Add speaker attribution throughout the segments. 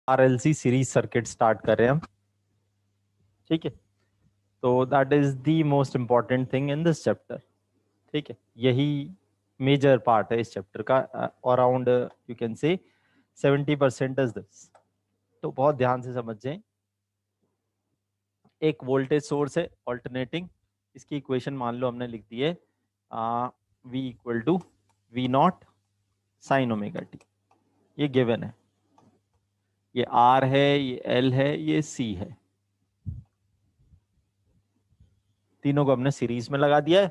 Speaker 1: RLC series circuit start कर रहे हैं हम। ठीक है, तो that is the most important thing in this chapter. ठीक है, यही मेजर पार्ट है इस चैप्टर का। Around you can say 70% is this. तो बहुत ध्यान से समझें। एक वोल्टेज सोर्स है ऑल्टरनेटिंग, इसकी इक्वेशन मान लो हमने लिख दी है V equal to V not sine omega t. ये गिवन है, ये R है, ये L है, ये C है। तीनों को हमने सीरीज में लगा दिया है,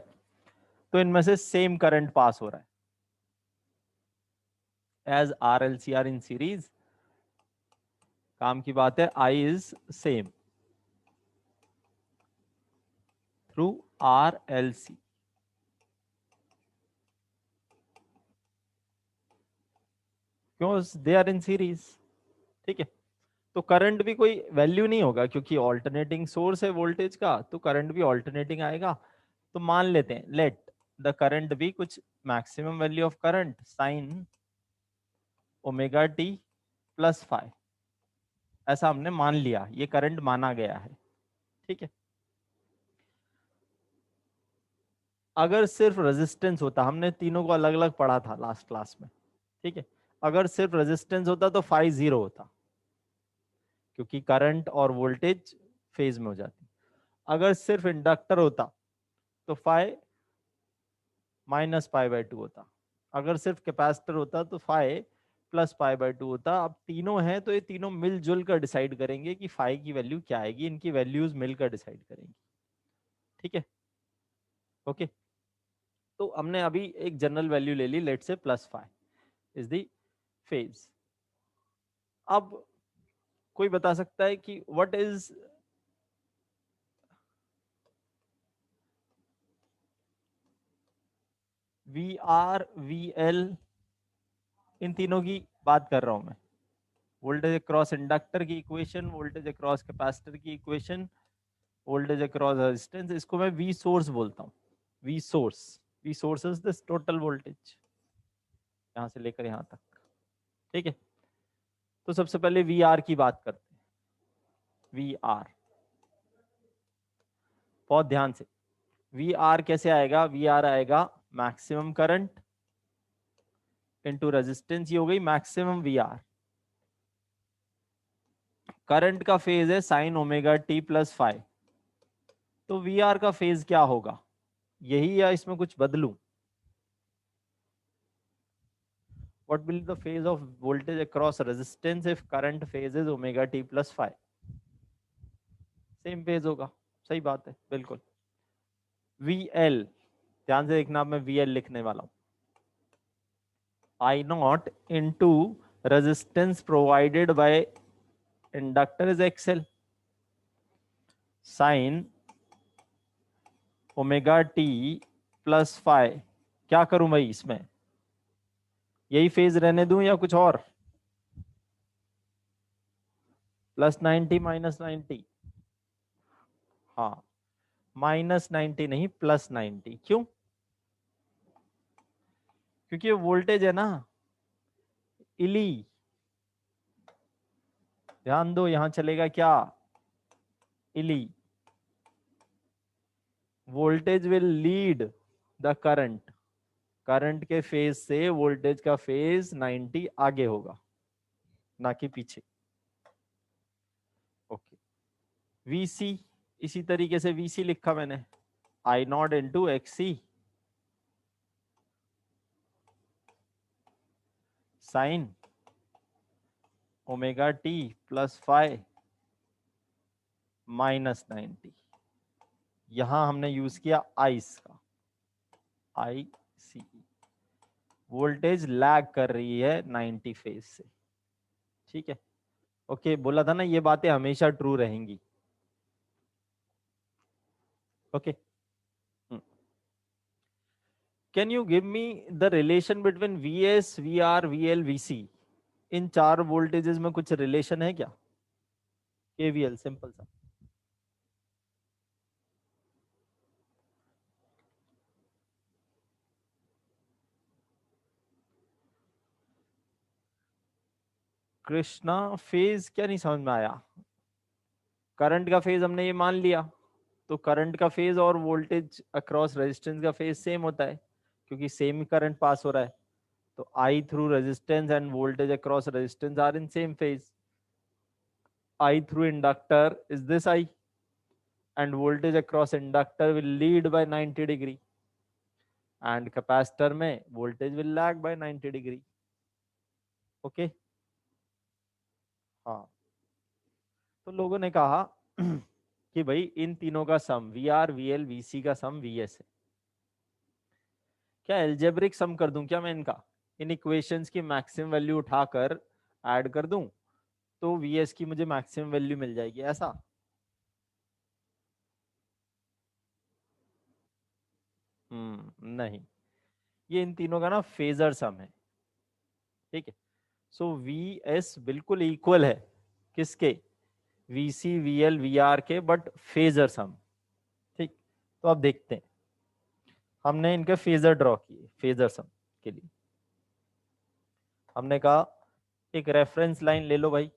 Speaker 1: तो इनमें से सेम करंट पास हो रहा है। As R L C R in series, काम की बात है, I is same through R L C, क्यों दे आर इन सीरीज। ठीक है, तो करंट भी कोई वैल्यू नहीं होगा क्योंकि ऑल्टरनेटिंग सोर्स है वोल्टेज का, तो करंट भी ऑल्टरनेटिंग आएगा। तो मान लेते हैं लेट द करंट भी कुछ maximum value of current sign omega T plus five, ऐसा हमने मान लिया, ये करंट माना गया है। ठीक है, अगर सिर्फ रेजिस्टेंस होता, हमने तीनों को अलग अलग पढ़ा था लास्ट क्लास में। ठीक है, अगर सिर्फ रेजिस्टेंस होता तो फाई जीरो होता, क्योंकि करंट और वोल्टेज फेज में हो जाती। अगर सिर्फ इंडक्टर होता तो phi minus pi by two होता। अगर सिर्फ कैपेसिटर होता तो phi plus pi by two होता। अब तीनों हैं तो ये तीनों मिलजुल कर डिसाइड करेंगे कि फाई की वैल्यू क्या आएगी, इनकी वैल्यूज मिलकर डिसाइड करेंगी। ठीक है, ओके। तो हमने अभी एक जनरल वैल्यू ले ली, let's say plus five is the phase. अब कोई बता सकता है कि what is V R V L, इन तीनों की बात कर रहा हूं मैं। वोल्टेज अक्रॉस इंडक्टर की इक्वेशन, वोल्टेज अक्रॉस कैपेसिटर की इक्वेशन, वोल्टेज अक्रॉस रेजिस्टेंस, इसको मैं वी सोर्स बोलता हूँ। V source, V source is this total voltage यहां से लेकर यहां तक। ठीक है, तो सबसे पहले वी आर की बात करते हैं। वी आर, बहुत ध्यान से, वी आर कैसे आएगा? वी आर आएगा मैक्सिमम करंट इंटू रेजिस्टेंस, ये हो गई मैक्सिमम वी आर। करंट का फेज है sign omega T plus five, तो वी आर का फेज क्या होगा? यही या इसमें कुछ बदलूं? What will be the phase of voltage across resistance if current phase is omega t plus phi? Same phase होगा, सही बात है, बिल्कुल। वी एल, ध्यान से देखना, मैं वी एल लिखने वाला हूं। I not into resistance provided by inductor is XL sine omega T plus five. क्या करूं भाई इसमें? यही फेज रहने दूं या कुछ और? प्लस 90 माइनस 90, हाँ, माइनस 90 नहीं प्लस 90। क्यों? क्योंकि वोल्टेज है ना, इली, ध्यान दो, यहां चलेगा क्या? इली, voltage will lead the current, current के फेज से वोल्टेज का फेज 90 आगे होगा, ना कि पीछे। ओके, वीसी, इसी तरीके से वीसी लिखा मैंने, I not into XC sine omega T plus five minus 90। यहां हमने यूज किया आइस का, आई सी, वोल्टेज लैग कर रही है 90 फेज से। ठीक है, ओके, बोला था ना ये बातें हमेशा ट्रू रहेंगी। Okay, can you give me the relation between V S V R V L V C? इन चार वोल्टेजेस में कुछ रिलेशन है क्या? केवीएल, सिंपल सा। कृष्णा फेज क्या नहीं समझ में आया? करंट का फेज हमने ये मान लिया, तो करंट का फेज और वोल्टेज अक्रॉस रेजिस्टेंस का फेज सेम होता है, क्योंकि सेम करंट पास हो रहा है। तो I through resistance and voltage across resistance are in same phase. I through inductor is this I, and voltage across inductor will lead by 90 degree, and capacitor में voltage will lag by 90 degree. Okay. हाँ, तो लोगों ने कहा कि भाई इन तीनों का सम VR VL VC का सम VS है. क्या एल्जेब्रिक सम कर दूं क्या मैं इनका? इन इक्वेशंस की मैक्सिमम वैल्यू उठाकर ऐड कर दूं तो VS की मुझे मैक्सिमम वैल्यू मिल जाएगी, ऐसा? नहीं, ये इन तीनों का ना फेजर सम है. ठीक है. सो वी एस बिल्कुल इक्वल है किसके? V C V L V R के, बट फेजर सम. ठीक. तो अब देखते हैं, हमने इनके फेजर ड्रॉ किए फेजर सम के लिए. हमने कहा एक रेफरेंस लाइन ले लो भाई.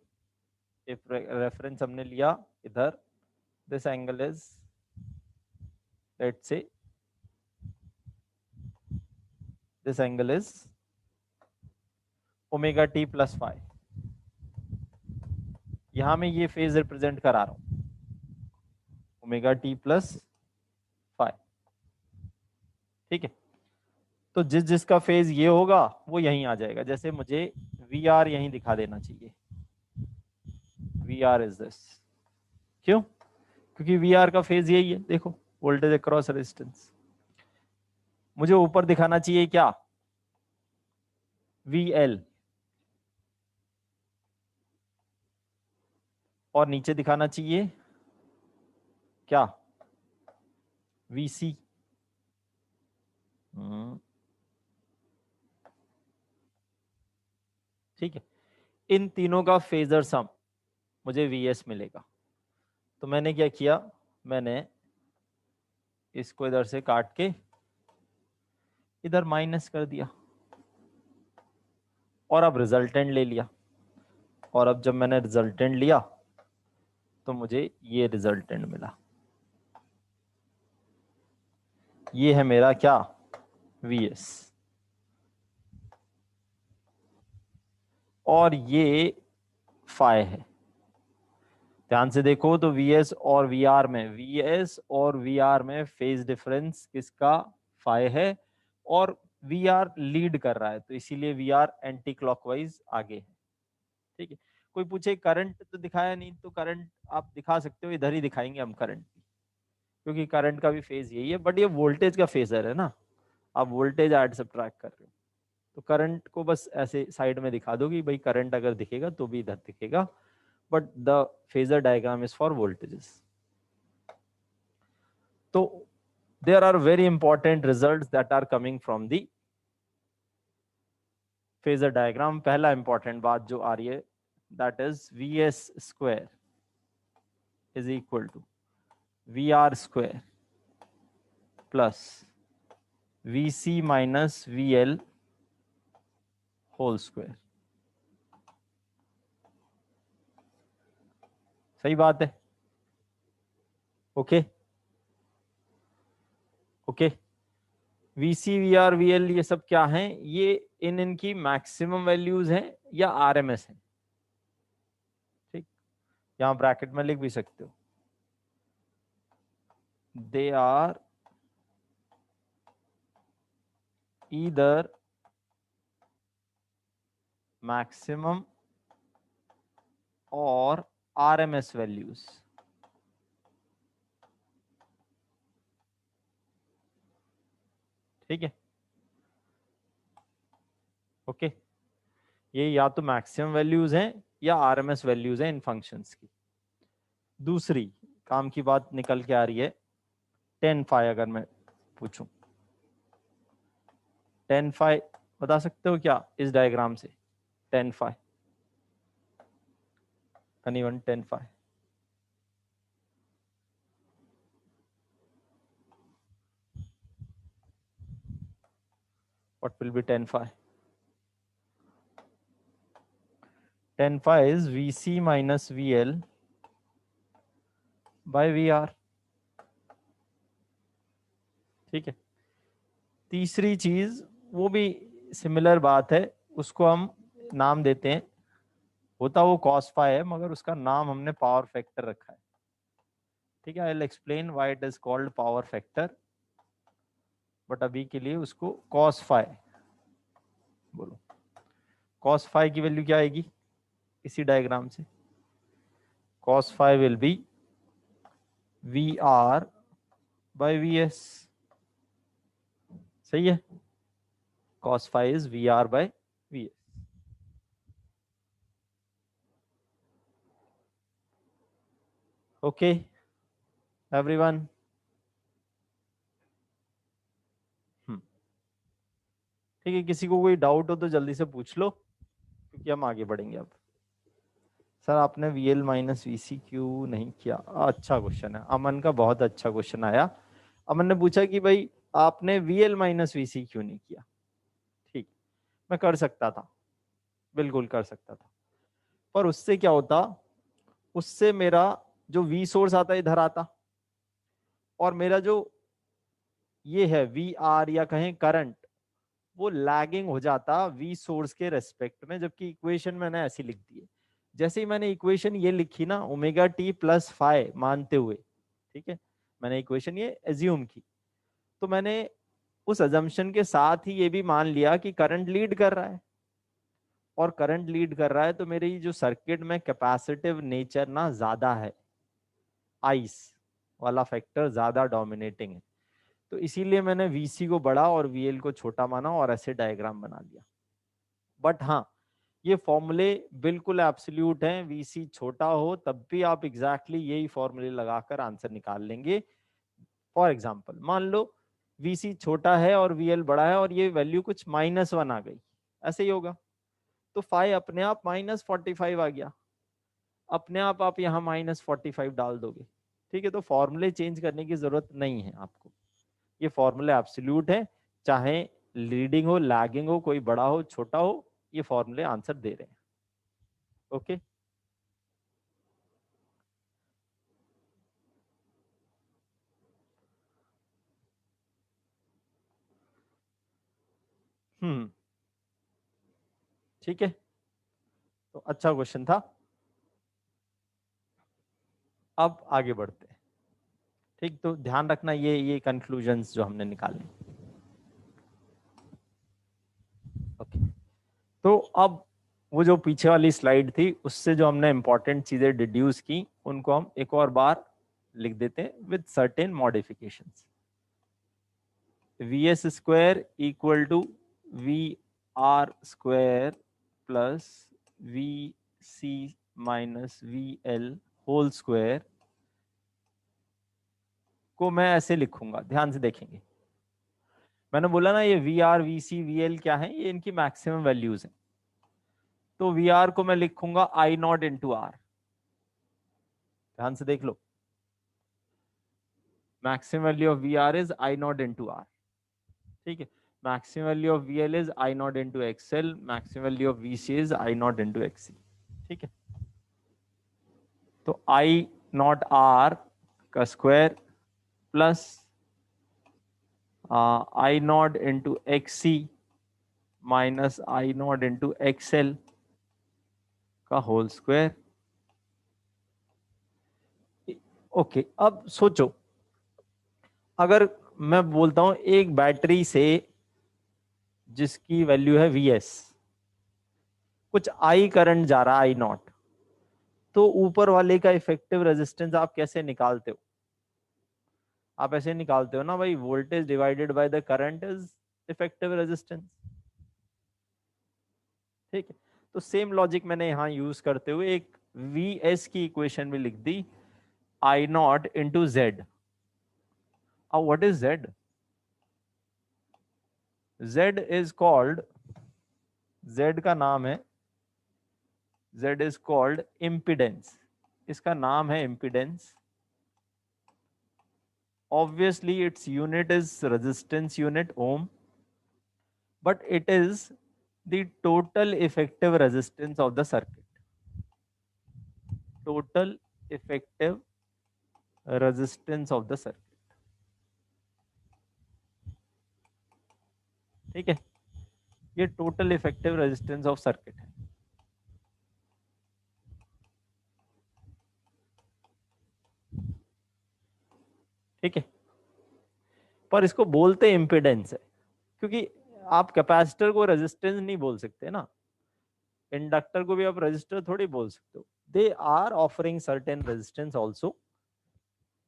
Speaker 1: एक रेफरेंस हमने लिया इधर. This angle is, let's say this angle is omega T plus five. यहां मैं ये फेज रिप्रेजेंट करा रहा हूं, ओमेगा टी प्लस फाइव. ठीक है. तो जिस जिसका फेज ये होगा वो यहीं आ जाएगा. जैसे मुझे वी आर यहीं दिखा देना चाहिए. V R is this. क्यों? क्योंकि वी आर का फेज यही है, देखो, वोल्टेज अक्रॉस रेजिस्टेंस. मुझे ऊपर दिखाना चाहिए क्या? V L. और नीचे दिखाना चाहिए क्या? वी सी. ठीक है. इन तीनों का फेजर सम मुझे वी एस मिलेगा. तो मैंने क्या किया, मैंने इसको इधर से काट के इधर माइनस कर दिया, और अब रिजल्टेंट ले लिया. और अब जब मैंने रिजल्टेंट लिया तो मुझे ये रिजल्टेंट मिला. ये है मेरा क्या? V S. और ये फाइ है. ध्यान से देखो तो Vs और Vr में, Vs और Vr में फेज डिफरेंस किसका? फाइ है. और Vr लीड कर रहा है, तो इसीलिए Vr एंटी क्लॉकवाइज आगे है. ठीक है. कोई पूछे करंट तो दिखाया नहीं, तो करंट आप दिखा सकते हो, इधर ही दिखाएंगे हम करंट, क्योंकि करंट का भी फेज यही है, बट ये वोल्टेज का फेजर है ना. आप वोल्टेज ऐड सब्ट्रैक्ट कर रहे हो, तो करंट को बस ऐसे साइड में दिखा दो कि भाई करंट अगर दिखेगा तो भी इधर दिखेगा, but the phasor diagram is for voltages. So there are very important results that are coming from the phasor diagram. पहला important बात जो आ रही है, that is Vs square is equal to Vr square plus Vc minus Vl whole square. सही बात है. Okay okay. Vc Vr Vl ये सब क्या हैं? ये इनकी मैक्सिमम वैल्यूज हैं या आरएमएस हैं. ठीक. यहां ब्रैकेट में लिख भी सकते हो, they are either maximum or RMS values. ठीक है. ओके. ये या तो मैक्सिमम वैल्यूज हैं या आरएमएस वैल्यूज हैं इन फंक्शंस की. दूसरी काम की बात निकल के आ रही है, 10 फाइ. अगर मैं पूछूं 10 फाइ बता सकते हो क्या इस डायग्राम से? 10 phi, anyone? 10 phi. What will be 10 phi? tan phi is VC minus VL by VR। ठीक है। तीसरी चीज वो भी सिमिलर बात है, उसको हम नाम देते हैं, होता वो cos phi है मगर उसका नाम हमने पावर फैक्टर रखा है। ठीक है, I will explain why it is called power factor, but अभी के लिए उसको cos phi बोलो। cos phi की वैल्यू क्या आएगी इसी डायग्राम से? cos phi will be VR by VS। सही है, cos phi is VR by VS। Okay everyone. ठीक है, किसी को कोई डाउट हो तो जल्दी से पूछ लो क्योंकि हम आगे बढ़ेंगे अब। सर आपने VL माइनस VC क्यों नहीं किया? अच्छा क्वेश्चन है, अमन का बहुत अच्छा क्वेश्चन आया। अमन ने पूछा कि भाई आपने VL माइनस VC क्यों नहीं किया। ठीक, मैं कर सकता था, बिल्कुल कर सकता था, पर उससे क्या होता, उससे मेरा जो V सोर्स आता है इधर आता, और मेरा जो ये है VR या कहें करंट, वो लैगिंग हो जाता V सोर्स के रेस्पेक्ट में, जबकि इक्वेशन मैंने ऐसी लिख दी है। जैसे ही मैंने इक्वेशन ये लिखी ना ओमेगा टी प्लस फाई मानते हुए, ठीक है, मैंने इक्वेशन ये एज्यूम की, तो मैंने उस अजम्पशन के साथ ही ये भी मान लिया कि करंट लीड कर रहा है, और करंट लीड कर रहा है तो मेरी जो सर्किट में कैपेसिटिव नेचर ना ज्यादा है, आइस वाला फैक्टर ज्यादा डोमिनेटिंग है, तो इसीलिए मैंने VC को बड़ा और VL को छोटा माना और ऐसे डायग्राम बना दिया। बट हाँ, ये फॉर्मूले बिल्कुल एब्सोल्यूट हैं, VC छोटा हो तब भी आप एग्जैक्टली यही फॉर्मूले लगाकर आंसर निकाल लेंगे। फॉर एग्जाम्पल मान लो VC छोटा है और VL बड़ा है और ये वैल्यू कुछ -1 आ गई, ऐसे ही होगा, तो फाई अपने आप -45 आ गया, अपने आप यहाँ -45 डाल दोगे। ठीक है, तो फॉर्मूले चेंज करने की जरूरत नहीं है आपको, ये फॉर्मूले एब्सोल्यूट है, चाहे लीडिंग हो लैगिंग हो, कोई बड़ा हो छोटा हो, ये फॉर्मूले आंसर दे रहे हैं। ओके ठीक है, तो अच्छा क्वेश्चन था। अब आगे बढ़ते हैं। ठीक, तो ध्यान रखना ये कंक्लूजन्स जो हमने निकाले। ओके, तो अब वो जो पीछे वाली स्लाइड थी उससे जो हमने इंपॉर्टेंट चीजें डिड्यूस की उनको हम एक और बार लिख देते हैं with certain modifications. VS square equal to VR square plus VC minus VL whole square को मैं ऐसे लिखूंगा, ध्यान से देखेंगे। मैंने बोला ना ये VR VC VL क्या है, ये इनकी मैक्सिमम वैल्यूज हैं, तो VR को मैं लिखूंगा I नॉट इंटू R। ध्यान से देख लो, maximum value of VR is I nought into R। ठीक है, maximum value of VL is I nought into XL, maximum value of VC is I nought into XC। ठीक है, तो I nought R का square plus I nought into XC minus I nought into XL का whole square. Okay, अब सोचो, अगर मैं बोलता हूं एक बैटरी से जिसकी वैल्यू है VS, कुछ I करंट जा रहा है I नॉट, तो ऊपर वाले का इफेक्टिव रेजिस्टेंस आप कैसे निकालते हो? आप ऐसे निकालते हो ना भाई, voltage divided by the current is effective resistance. ठीक है, तो सेम लॉजिक मैंने यहां यूज करते हुए एक VS की इक्वेशन भी लिख दी, I नॉट इंटू Z। अब what is Z? Z is called, Z का नाम है, Z इज कॉल्ड इम्पिडेंस, इसका नाम है impedance. Obviously its unit is resistance unit ohm, but it is the total effective resistance of the circuit. Total effective resistance of the circuit. ठीक है, ये total effective resistance of circuit है। ठीक है, पर इसको बोलते इम्पिडेंस है, क्योंकि आप कैपेसिटर को रेजिस्टेंस नहीं बोल सकते ना, इंडक्टर को भी आप रेजिस्टर थोड़ी बोल सकते हो। They are offering certain resistance also,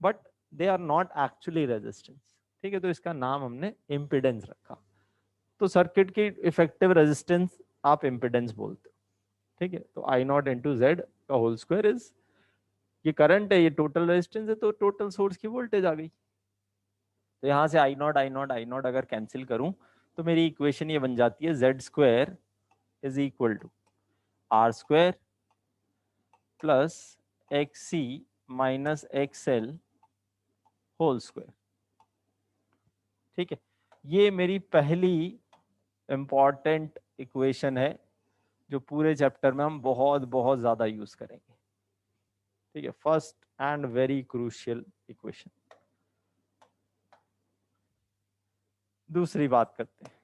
Speaker 1: but they are not actually resistance. ठीक है, तो इसका नाम हमने इम्पिडेंस रखा। तो सर्किट की इफेक्टिव रेजिस्टेंस आप इम्पिडेंस बोलते हो। ठीक है, तो आई नॉट इंटू जेड का होल स्क्वायर इज, ये करंट है, ये टोटल रेजिस्टेंस है, तो टोटल सोर्स की वोल्टेज आ गई। तो यहाँ से आई नॉट अगर कैंसिल करूं तो मेरी इक्वेशन ये बन जाती है, Z square is equal to R square plus X C minus X L whole square. ठीक है, ये मेरी पहली इंपॉर्टेंट इक्वेशन है जो पूरे चैप्टर में हम बहुत बहुत ज्यादा यूज करेंगे। ठीक है, first and very crucial equation. दूसरी बात करते हैं।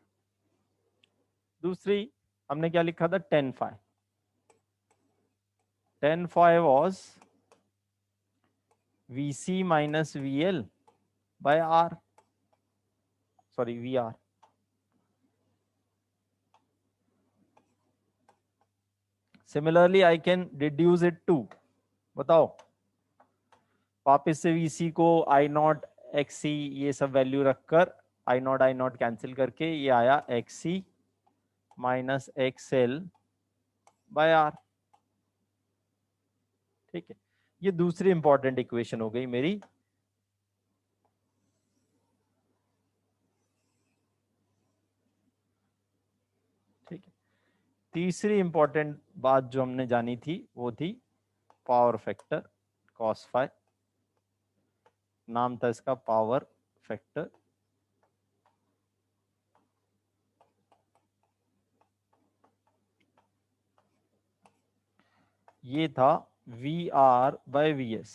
Speaker 1: दूसरी हमने क्या लिखा था, 10 phi. 10 phi was VC minus VL by R, sorry VR. Similarly I can reduce it to, बताओ वापस से VC को I नॉट XC ये सब वैल्यू रखकर I नॉट कैंसिल करके ये आया XC minus XL by R। ठीक है, ये दूसरी इंपॉर्टेंट इक्वेशन हो गई मेरी। ठीक है, तीसरी इंपॉर्टेंट बात जो हमने जानी थी वो थी पावर फैक्टर कॉस फाई। नाम था इसका पावर फैक्टर। ये था VR बाय VS।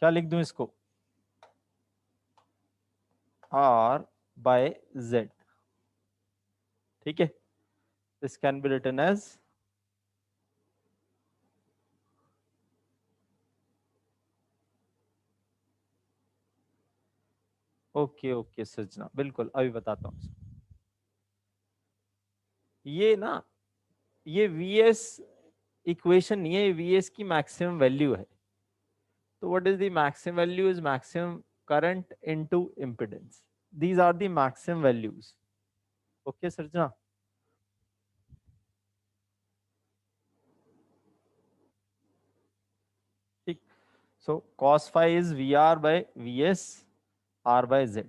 Speaker 1: क्या लिख दूं इसको, R बाय Z। ठीक है, this can be written as okay okay Sajna, बिल्कुल अभी बताता हूँ। ये ना, ये VS इक्वेशन नहीं है, VS की मैक्सिमम वैल्यू है। तो what is the maximum value, is maximum current into impedance. These are the maximum values. Okay Sajna, ठीक। So cos phi is VR by VS R by Z।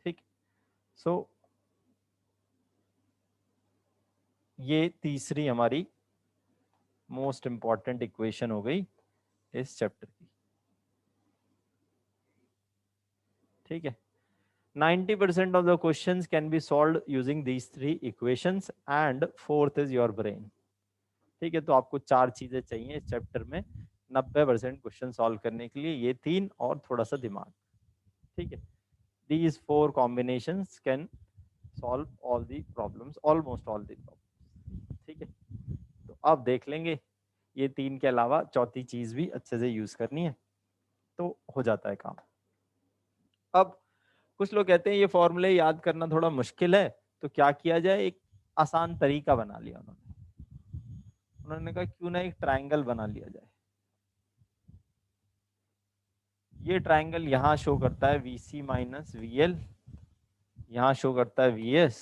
Speaker 1: ठीक, सो ये तीसरी हमारी मोस्ट इंपॉर्टेंट इक्वेशन हो गई इस चैप्टर की। ठीक है, 90% of the questions can be solved using these three equations and fourth is your brain। ठीक है, तो आपको चार चीजें चाहिए इस चैप्टर में 90% क्वेश्चन सॉल्व करने के लिए, ये तीन और थोड़ा सा दिमाग। ठीक है, these four combinations can solve all the problems, almost all the problems। ठीक है, तो अब देख लेंगे ये तीन के अलावा चौथी चीज भी अच्छे से यूज करनी है तो हो जाता है काम। अब कुछ लोग कहते हैं ये फॉर्मूले याद करना थोड़ा मुश्किल है, तो क्या किया जाए, एक आसान तरीका बना लिया उन्होंने। उन्होंने कहा क्यों ना एक ट्रायंगल बना लिया जाए। ये ट्रायंगल यहाँ शो करता है VC माइनस VL, यहाँ शो करता है VS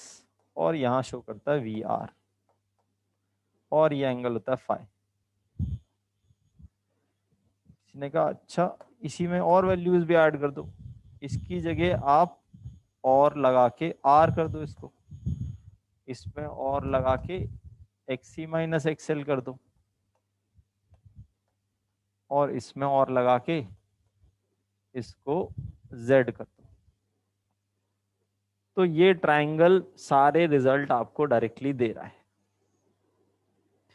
Speaker 1: और यहाँ शो करता है VR, और ये एंगल होता है फाई। इसने कहा अच्छा इसी में और वैल्यूज भी ऐड कर दो, इसकी जगह आप और लगा के R कर दो, इसको इसमें और लगा के XC माइनस XL कर दो, और इसमें और लगा के इसको Z कर दो। तो ये ट्रायंगल सारे रिजल्ट आपको डायरेक्टली दे रहा है।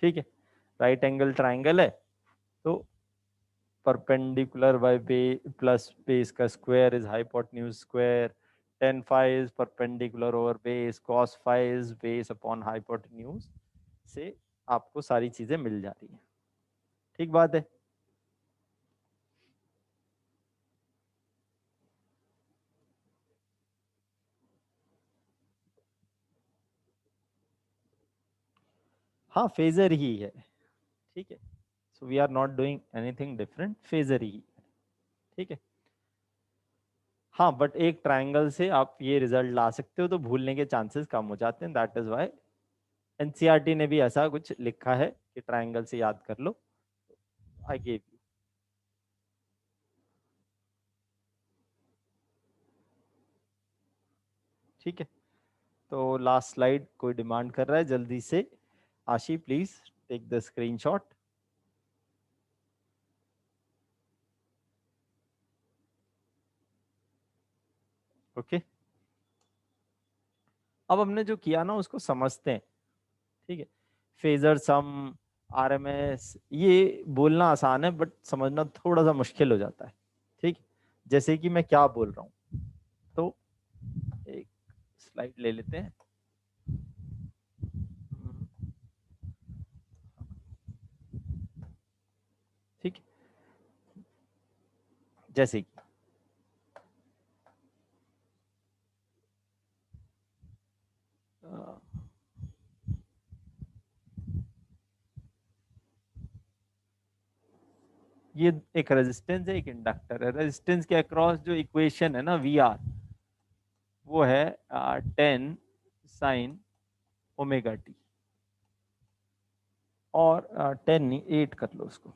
Speaker 1: ठीक है, राइट एंगल ट्राइंगल है तो परपेंडिकुलर बाय प्लस बेस का square is hypotenuse square, tan phi is perpendicular over base, cos phi is base upon hypotenuse से आपको सारी चीजें मिल जा रही है। ठीक बात है। हाँ फेजर ही है, ठीक है। So we are not doing anything different, phasor ही है, ठीक है। हाँ बट एक ट्राइंगल से आप ये रिजल्ट ला सकते हो तो भूलने के चांसेस कम हो जाते हैं, दैट इज व्हाई एनसीईआरटी ने भी ऐसा कुछ लिखा है कि ट्राइंगल से याद कर लो। I gave you. ठीक है, तो लास्ट स्लाइड कोई डिमांड कर रहा है जल्दी से? Ashi please take the screenshot. Okay, अब हमने जो किया ना उसको समझते हैं, ठीक है। फेजर सम, आरएमएस, ये बोलना आसान है बट समझना थोड़ा सा मुश्किल हो जाता है, ठीक। जैसे कि मैं क्या बोल रहा हूँ, तो एक स्लाइड ले लेते हैं। ठीक है, जैसे कि ये एक रेजिस्टेंस है, एक इंडक्टर है। रेजिस्टेंस के अक्रॉस जो इक्वेशन है ना वी आर, वो है 10 sin ओमेगा टी, और 10 नहीं 8 कर लो उसको,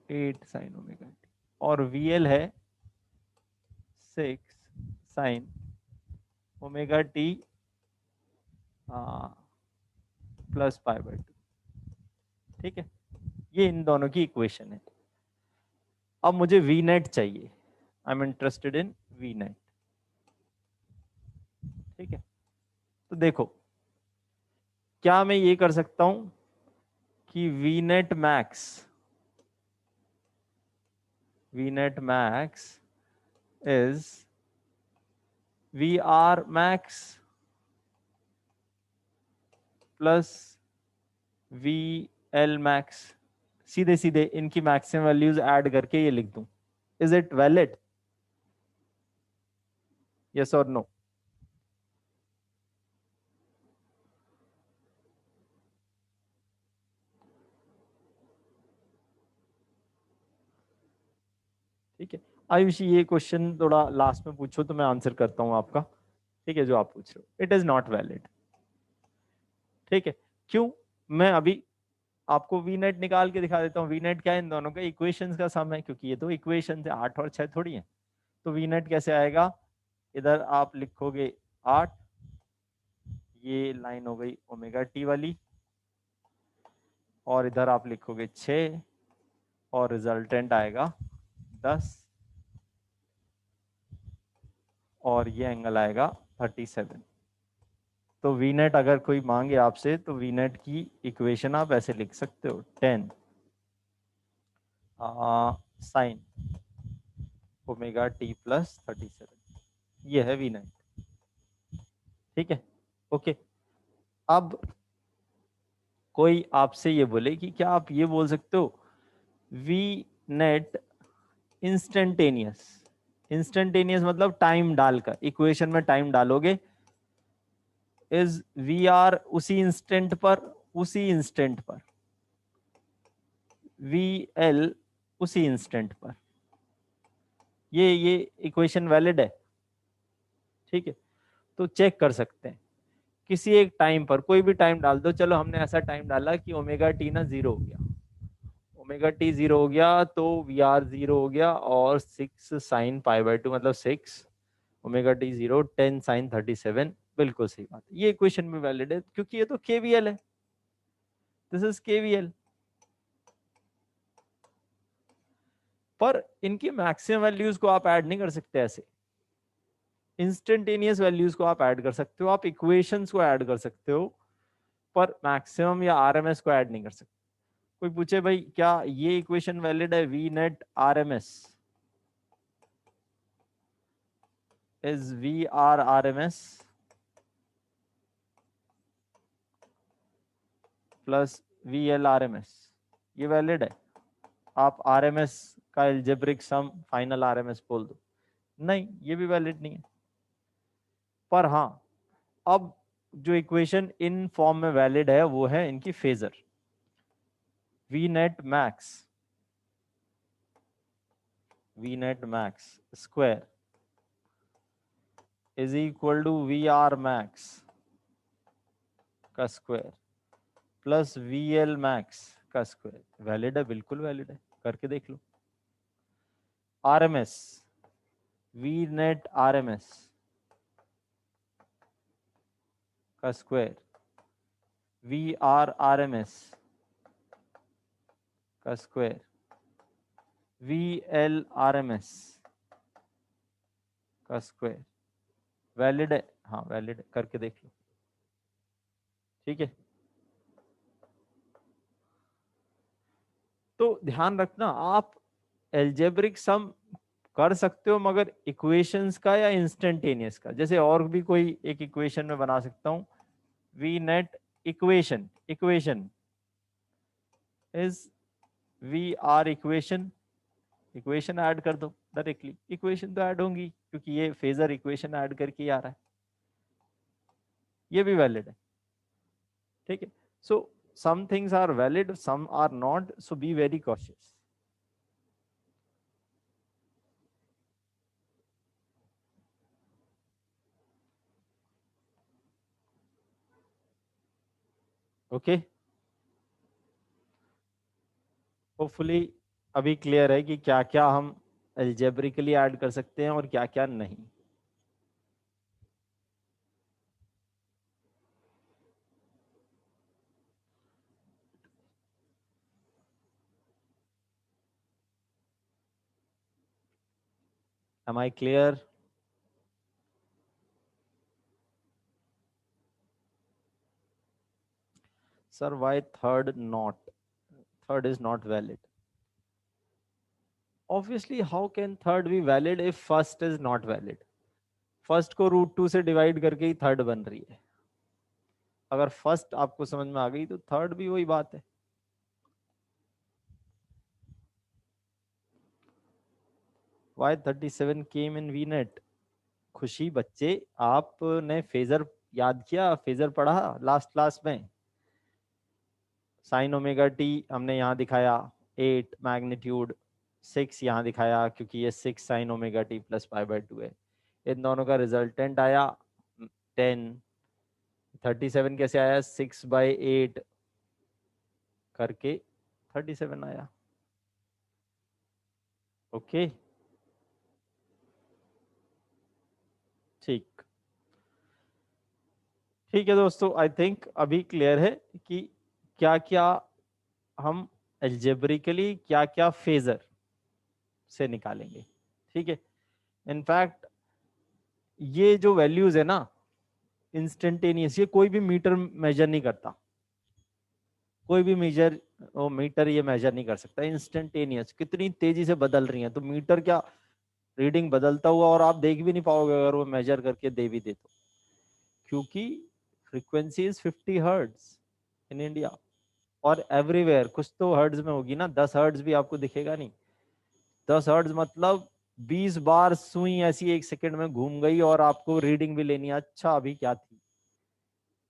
Speaker 1: 8 sin ओमेगा टी, और वी एल है 6 sin ओमेगा टी प्लस π/2, ठीक है। ये इन दोनों की इक्वेशन है। अब मुझे वी नेट चाहिए, I am interested in V net, ठीक है। तो देखो, क्या मैं ये कर सकता हूं कि V net max is V R max plus V L max, सीधे सीधे इनकी मैक्सिमम वैल्यूज ऐड करके ये लिख दूं। Is it valid? यस और नो? ठीक है, आयुषी ये क्वेश्चन थोड़ा लास्ट में पूछो तो मैं आंसर करता हूं आपका, ठीक है, जो आप पूछ रहे हो। इट इज नॉट वैलिड, ठीक है। क्यों? मैं अभी आपको वी नेट निकाल के दिखा देता हूँ। वी नेट क्या है? इन दोनों का इक्वेशंस का सम है, क्योंकि ये तो इक्वेशन है, 8 और 6 थोड़ी है। तो वी नेट कैसे आएगा? इधर आप लिखोगे 8, ये लाइन हो गई ओमेगा टी वाली, और इधर आप लिखोगे 6, और रिजल्टेंट आएगा 10, और ये एंगल आएगा 37। तो वी नेट अगर कोई मांगे आपसे तो वी नेट की इक्वेशन आप ऐसे लिख सकते हो, 10 साइन ओमेगा टी प्लस 37, ये है वी नेट, ठीक है। ओके, अब कोई आपसे ये बोले कि क्या आप ये बोल सकते हो वी नेट इंस्टेंटेनियस? इंस्टेंटेनियस मतलब टाइम डालकर, इक्वेशन में टाइम डालोगे, इज वी आर उसी इंस्टेंट पर, उसी इंस्टेंट पर, वी एल उसी इंस्टेंट पर, ये इक्वेशन वैलिड है, ठीक है। तो चेक कर सकते हैं किसी एक टाइम पर, कोई भी टाइम डाल दो। चलो हमने ऐसा टाइम डाला कि ओमेगा टी ना 0 हो गया, ओमेगा टी 0 हो गया तो वी आर 0 हो गया, और 6 sin π/2 मतलब 6 ओमेगा टी 0 10 sin 37, बिल्कुल सही बात है। ये इक्वेशन भी वैलिड है क्योंकि ये तो केवीएल है, दिस इज केवीएल। पर इनकी मैक्सिमम वैल्यूज को आप ऐड नहीं कर सकते ऐसे, इंस्टेंटेनियस वैल्यूज को आप ऐड कर सकते हो, आप इक्वेशंस को ऐड कर सकते हो, पर मैक्सिमम या आरएमएस को ऐड नहीं कर सकते। कोई पूछे भाई क्या ये इक्वेशन वैलिड है, V net RMS is V R RMS plus V L RMS, ये वैलिड है? आप आरएमएस का एल्जेब्रिक सम फाइनल आरएमएस बोल दो, नहीं ये भी वैलिड नहीं है। पर हाँ, अब जो इक्वेशन इन फॉर्म में वैलिड है वो है इनकी phasor. V net max square is equal to V R max का square plus V L max का स्क्वायर। वैलिड है, बिल्कुल वैलिड है, करके देख लो। आरएमएस, वी नेट आरएमएस का स्क्वायर वी आर आरएमएस का स्क्वायर वी एल आरएमएस का स्क्वायर। वैलिड है? हाँ वैलिड है, करके देख लो। ठीक है, तो ध्यान रखना आप एल्जेब्रिक सम कर सकते हो, मगर इक्वेशंस का या इंस्टेंटेनियस का। जैसे और भी कोई एक इक्वेशन में बना सकता हूं, V net equation is V R equation add कर दो डायरेक्टली, इक्वेशन तो ऐड होंगी क्योंकि ये फेजर इक्वेशन ऐड करके आ रहा है, ये भी वैलिड है। ठीक है, सो some things are valid, some are not, so be very cautious. Okay, hopefully अभी क्लियर है कि क्या क्या हम एल्जेब्रिकली ऐड कर सकते हैं और क्या क्या नहीं। Am I clear? Sir, why third not? Third is not valid. Obviously, how can third be valid if first is not valid? First को √2 से डिवाइड करके ही थर्ड बन रही है। अगर फर्स्ट आपको समझ में आ गई तो थर्ड भी वही बात है। Why 37 came in VNet? खुशी बच्चे, आपने फेजर याद किया, फेजर पढ़ा लास्ट क्लास में? साइन ओमेगा टी हमने यहाँ दिखाया 8 मैग्नीट्यूड, 6 यहाँ दिखाया क्योंकि ये 6 साइन ओमेगा टी प्लस π/2 है। इन दोनों का रिजल्टेंट आया 10। 37 कैसे आया? 6/8 करके 37 आया। ओके, ठीक ठीक है दोस्तों, आई थिंक अभी क्लियर है कि क्या क्या हम एल्जेब्रिकली क्या क्या फेजर से निकालेंगे। ठीक है, इनफैक्ट ये जो वैल्यूज है ना इंस्टेंटेनियस, ये कोई भी मीटर मेजर नहीं करता, कोई भी मीटर ये मेजर नहीं कर सकता। इंस्टेंटेनियस कितनी तेजी से बदल रही है, तो मीटर क्या रीडिंग बदलता हुआ और आप देख भी नहीं पाओगे अगर वो मेजर करके दे भी दे तो, क्योंकि frequency is 50 hertz in India और एवरीवेयर। कुछ तो हर्ट्ज में होगी ना, 10 हर्ट्ज भी आपको दिखेगा नहीं। 10 हर्ट्ज मतलब 20 बार सुई ऐसी 1 सेकंड में घूम गई और आपको रीडिंग भी लेनी है। अच्छा अभी क्या थी?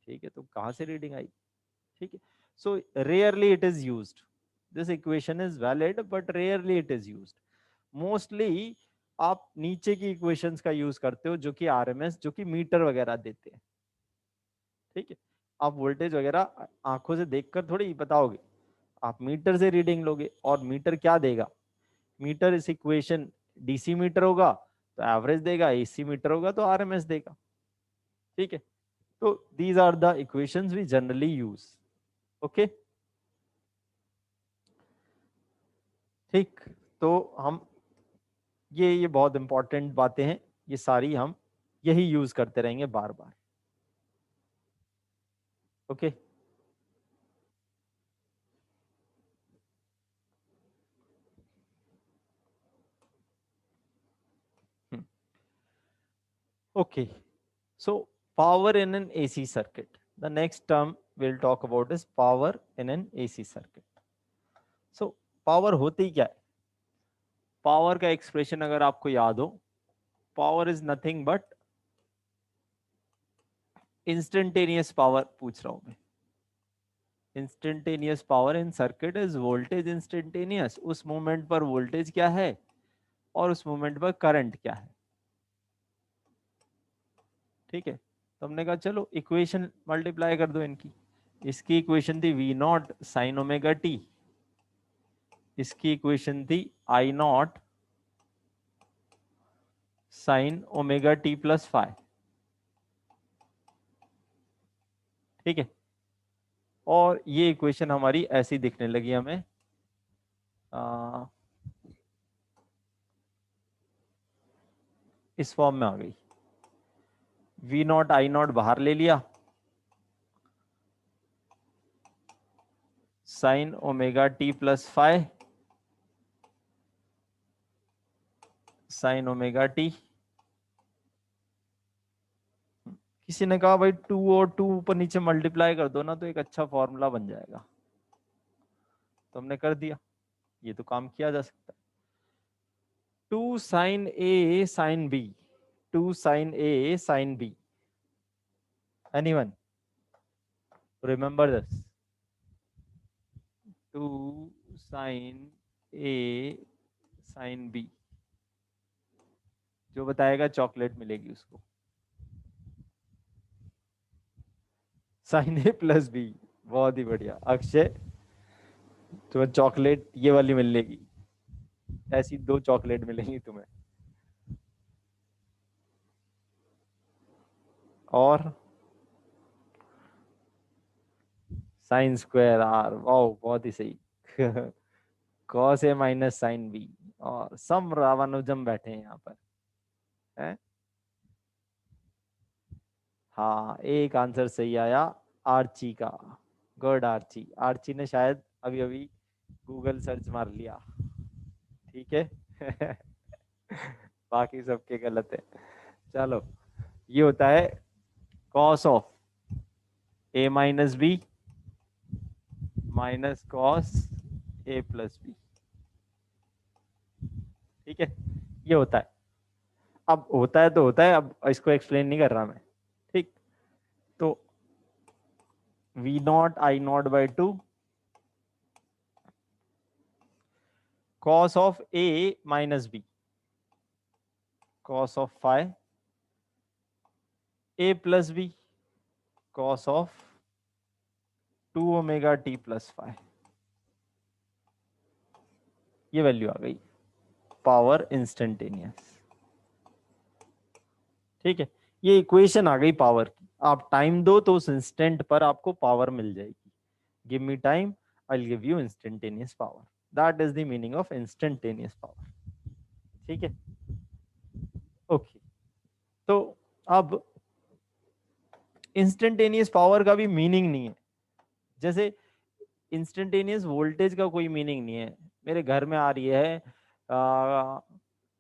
Speaker 1: ठीक है, तो कहां से रीडिंग आई? ठीक है, so rarely it is used, this equation is valid but rarely it is used. Mostly आप नीचे की इक्वेशंस का यूज करते हो जो कि आरएमएस, जो कि मीटर वगैरह देते हैं। ठीक है, आप वोल्टेज वगैरह आंखों से देखकर थोड़ी बताओगे, आप मीटर से रीडिंग लोगे। और मीटर क्या देगा? मीटर इस इक्वेशन, डीसी मीटर होगा तो एवरेज देगा, एसी मीटर होगा तो आरएमएस देगा। ठीक है, तो these are the equations we generally use. Okay, ठीक, तो हम ये बहुत इंपॉर्टेंट बातें हैं, ये सारी हम यही यूज करते रहेंगे बार बार। Okay, okay. So power in an AC circuit. The next term we'll talk about is power in an AC circuit. So power होती क्या है? पावर का एक्सप्रेशन अगर आपको याद हो, power is nothing but instantaneous power पूछ रहा हूं मैं। Instantaneous power in circuit is voltage instantaneous. उस मोमेंट पर वोल्टेज क्या है और उस मोमेंट पर करंट क्या है। ठीक है, तो हमने कहा चलो इक्वेशन मल्टीप्लाई कर दो इनकी। इसकी इक्वेशन थी V not sine omega t, इसकी इक्वेशन थी I nought sine omega T plus five. ठीक है, और ये इक्वेशन हमारी ऐसी दिखने लगी हमें, आ, इस फॉर्म में आ गई। वी नॉट आई नॉट बाहर ले लिया, sign omega T plus five sine omega T. किसी ने कहा भाई 2 और 2 ऊपर नीचे मल्टीप्लाई कर दो ना तो एक अच्छा फॉर्मूला बन जाएगा, तो हमने कर दिया। ये तो काम किया जा सकता है। 2 sine A sine B, 2 sine A sine B, anyone remember this? 2 sine A sine B, जो बताएगा चॉकलेट मिलेगी उसको। साइन ए प्लस बी, बहुत ही बढ़िया अक्षय, तुम्हें चॉकलेट ये वाली मिलेगी, ऐसी 2 चॉकलेट मिलेंगी तुम्हें। और साइन स्क्वायर आर, वाओ बहुत ही सही। Cos A minus sine B, और सम रामानुजम बैठे हैं यहाँ पर है। हाँ, एक आंसर सही आया आर्ची का। गुड आर्ची, आर्ची ने शायद अभी अभी गूगल सर्च मार लिया। ठीक है। बाकी सबके गलत है। चलो, ये होता है cos of A minus B minus cos A plus B. ठीक है, ये होता है। अब होता है तो होता है, अब इसको एक्सप्लेन नहीं कर रहा मैं। ठीक, तो V not I not by two cos of A minus B cos of five A plus B cos of 2 omega T plus five. ये वैल्यू आ गई पावर इंस्टेंटेनियस। ठीक है, ये इक्वेशन आ गई पावर की। आप टाइम दो तो उस इंस्टेंट पर आपको पावर मिल जाएगी। Give me time, I will give you instantaneous power. That is the meaning of instantaneous power. ठीक है, ओके। तो अब इंस्टेंटेनियस पावर का भी मीनिंग नहीं है। जैसे इंस्टेंटेनियस वोल्टेज का कोई मीनिंग नहीं है। मेरे घर में आ रही है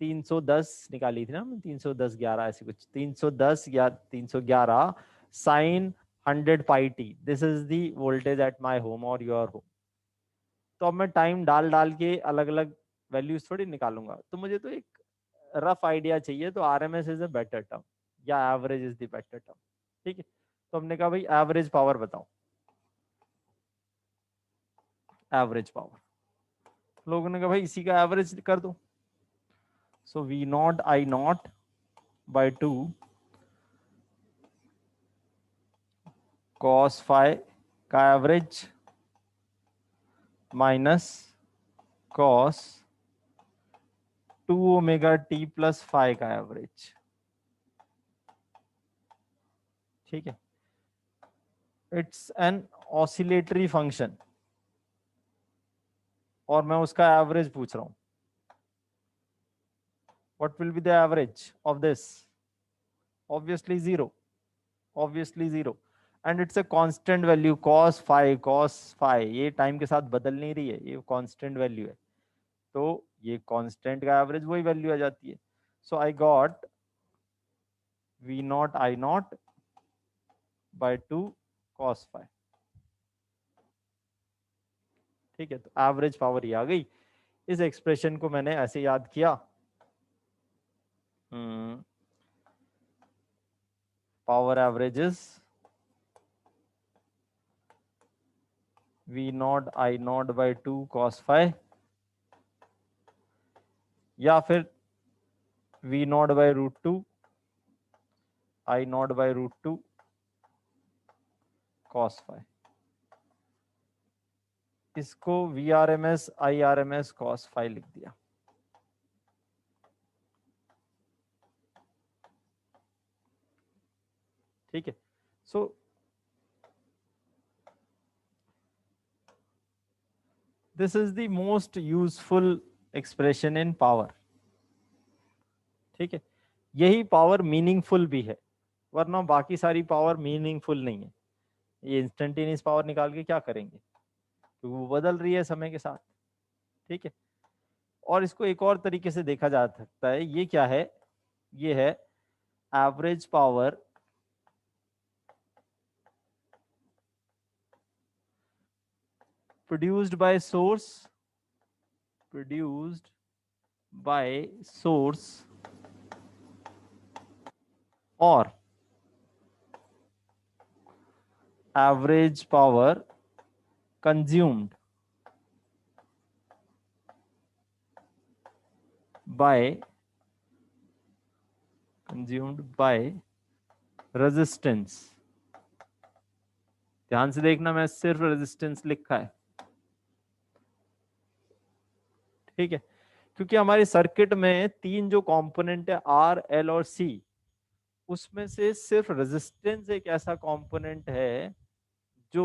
Speaker 1: 310 निकाली थी ना, 310/11 ऐसी कुछ, 310 या 311 sine 100πt, this is the voltage at my home और योर होम। तो अब मैं टाइम डाल डाल के अलग अलग वैल्यूज थोड़ी निकालूंगा, तो मुझे तो एक रफ आइडिया चाहिए। तो RMS is a better term या average is the better term. ठीक है, तो हमने कहा भाई एवरेज पावर बताओ, एवरेज पावर। लोगों ने कहा भाई इसी का एवरेज कर दो। So V not I not by 2 cos five का average minus cos 2 omega T plus five का एवरेज। ठीक है, इट्स एन ऑसिलेटरी फंक्शन और मैं उसका एवरेज पूछ रहा हूं। What will be the average of this? Obviously zero, obviously zero. And it's a constant value, cos phi ये टाइम के साथ बदल नहीं रही है, ये कांस्टेंट वैल्यू है, तो ये कांस्टेंट का एवरेज वही वैल्यू आ जाती है। So I got V not I nought by 2 cos phi. ठीक है, तो एवरेज पावर ये आ गई। इस एक्सप्रेशन को मैंने ऐसे याद किया, power averages V not I not by 2 cos phi, या फिर V naught by √2 I not by √2 cos phi. इसको VRMS IRMS cos फाई लिख दिया। ठीक है, so this is the most useful expression in power. ठीक है, यही पावर मीनिंगफुल भी है, वरना बाकी सारी पावर मीनिंगफुल नहीं है। ये इंस्टेंटेनियस पावर निकाल के क्या करेंगे, क्योंकि वो बदल रही है समय के साथ। ठीक है, और इसको एक और तरीके से देखा जा सकता है, ये क्या है, ये है average power produced by source, produced by source, or average power consumed by resistance। ध्यान से देखना, मैं सिर्फ रेजिस्टेंस लिखा है। ठीक है, क्योंकि हमारे सर्किट में तीन जो कंपोनेंट है आर एल और सी, उसमें से सिर्फ रेजिस्टेंस एक ऐसा कंपोनेंट है जो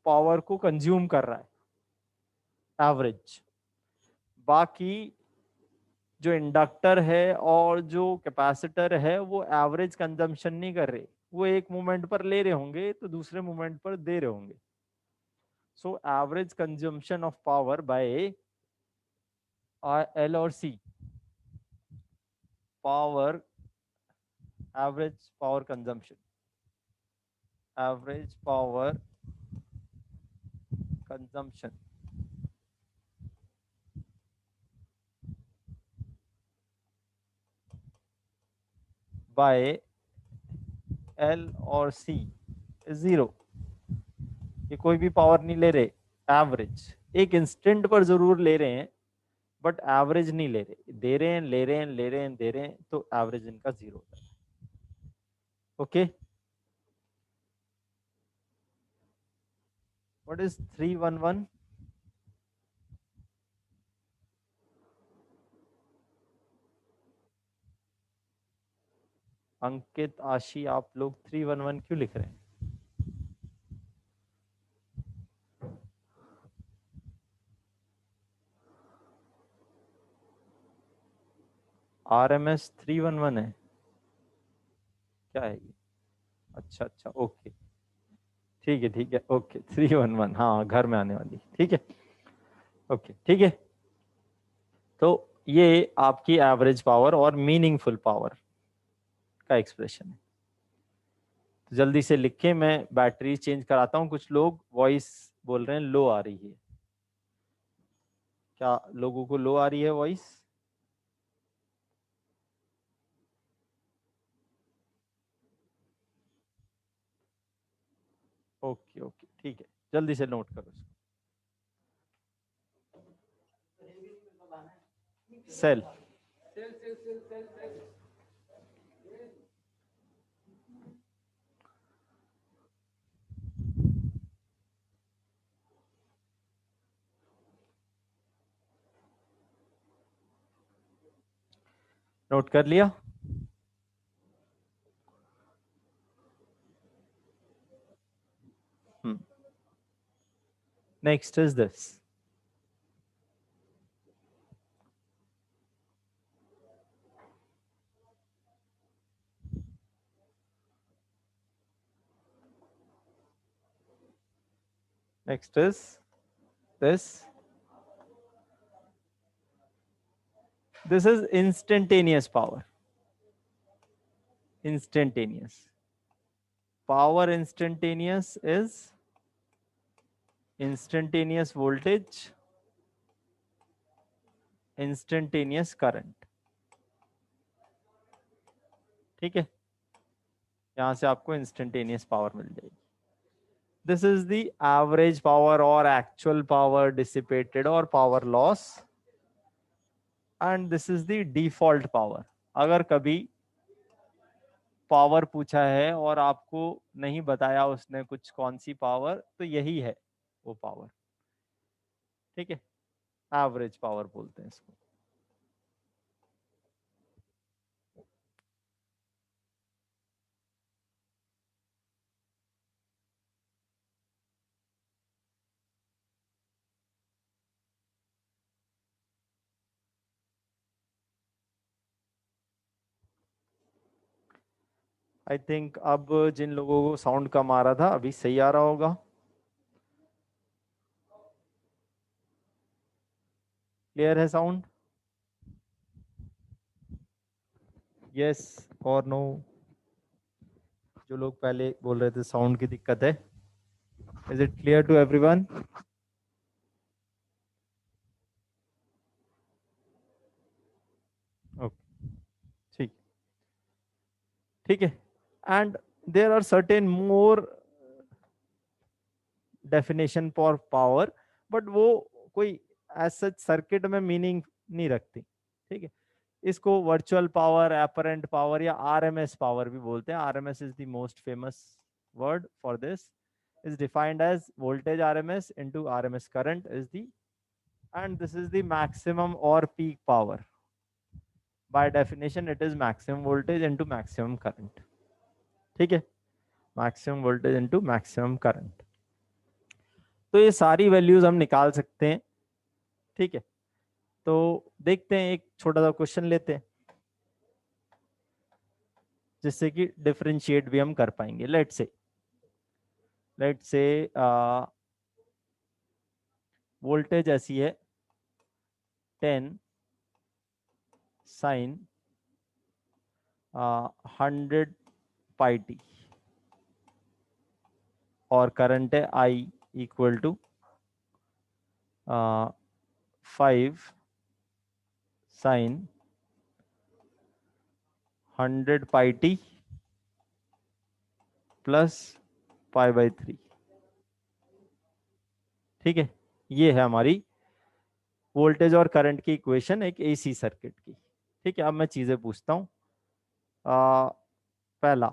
Speaker 1: पावर को कंज्यूम कर रहा है एवरेज। बाकी जो इंडक्टर है और जो कैपेसिटर है वो एवरेज कंजम्पशन नहीं कर रहे, वो एक मोमेंट पर ले रहे होंगे तो दूसरे मोमेंट पर दे रहे होंगे। So average consumption of power by L और C, power average power consumption, average power consumption by L और सी जीरो। ये कोई भी पावर नहीं ले रहे, एवरेज एक इंस्टेंट पर जरूर ले रहे हैं, बट एवरेज नहीं ले रहे, दे रहे हैं ले रहे हैं ले रहे हैं दे रहे हैं, तो एवरेज इनका जीरो होता है। Okay, what is 311? अंकित, आशी, आप लोग 311 क्यों लिख रहे हैं? RMS 311 है, क्या है ये? अच्छा अच्छा, ओके, ठीक है, ओके 311, हाँ घर में आने वाली, ठीक है, ओके ठीक है। तो ये आपकी एवरेज पावर और मीनिंगफुल पावर का एक्सप्रेशन है। तो जल्दी से लिखें, मैं बैटरी चेंज कराता हूँ। कुछ लोग वॉइस बोल रहे हैं लो आ रही है, क्या लोगों को लो आ रही है वॉइस? ओके ओके ठीक है, जल्दी से नोट करो सेल। नोट कर लिया? Next is this, Next is this. This is instantaneous power. Instantaneous. Power instantaneous is instantaneous voltage, instantaneous current. ठीक है, यहां से आपको इंस्टेंटेनियस पावर मिल जाएगी. This is the average power और एक्चुअल पावर डिसिपेटेड और power loss, and this is the default power. अगर कभी पावर पूछा है और आपको नहीं बताया उसने कुछ कौन सी पावर, तो यही है वो पावर. ठीक है, एवरेज पावर बोलते हैं इसको. आई थिंक अब जिन लोगों को साउंड कम आ रहा था अभी सही आ रहा होगा. क्लियर है साउंड? यस और नो? जो लोग पहले बोल रहे थे साउंड की दिक्कत है, is it clear to everyone? Okay, ठीक. ठीक है, and there are certain more definition for power, but वो कोई ऐसा सर्किट में मीनिंग नहीं रखती. ठीक है, इसको वर्चुअल पावर, एपरेंट पावर या आरएमएस पावर भी बोलते हैं. RMS is the most famous word for this. is defined as voltage RMS into RMS current is the, and this is the maximum or peak power. By definition it is maximum voltage into maximum current. ठीक है, maximum voltage into maximum current. तो ये सारी values हम निकाल सकते हैं. ठीक है, तो देखते हैं, एक छोटा सा क्वेश्चन लेते हैं जिससे कि डिफरेंशिएट भी हम कर पाएंगे. लेट्स से वोल्टेज ऐसी है 10 साइन 100 पाई टी, और करंट है I equal to 5 sine 100 pi t plus pi by 3. ठीक है, ये है हमारी वोल्टेज और करंट की इक्वेशन एक एसी सर्किट की. ठीक है, अब मैं चीजें पूछता हूं. पहला,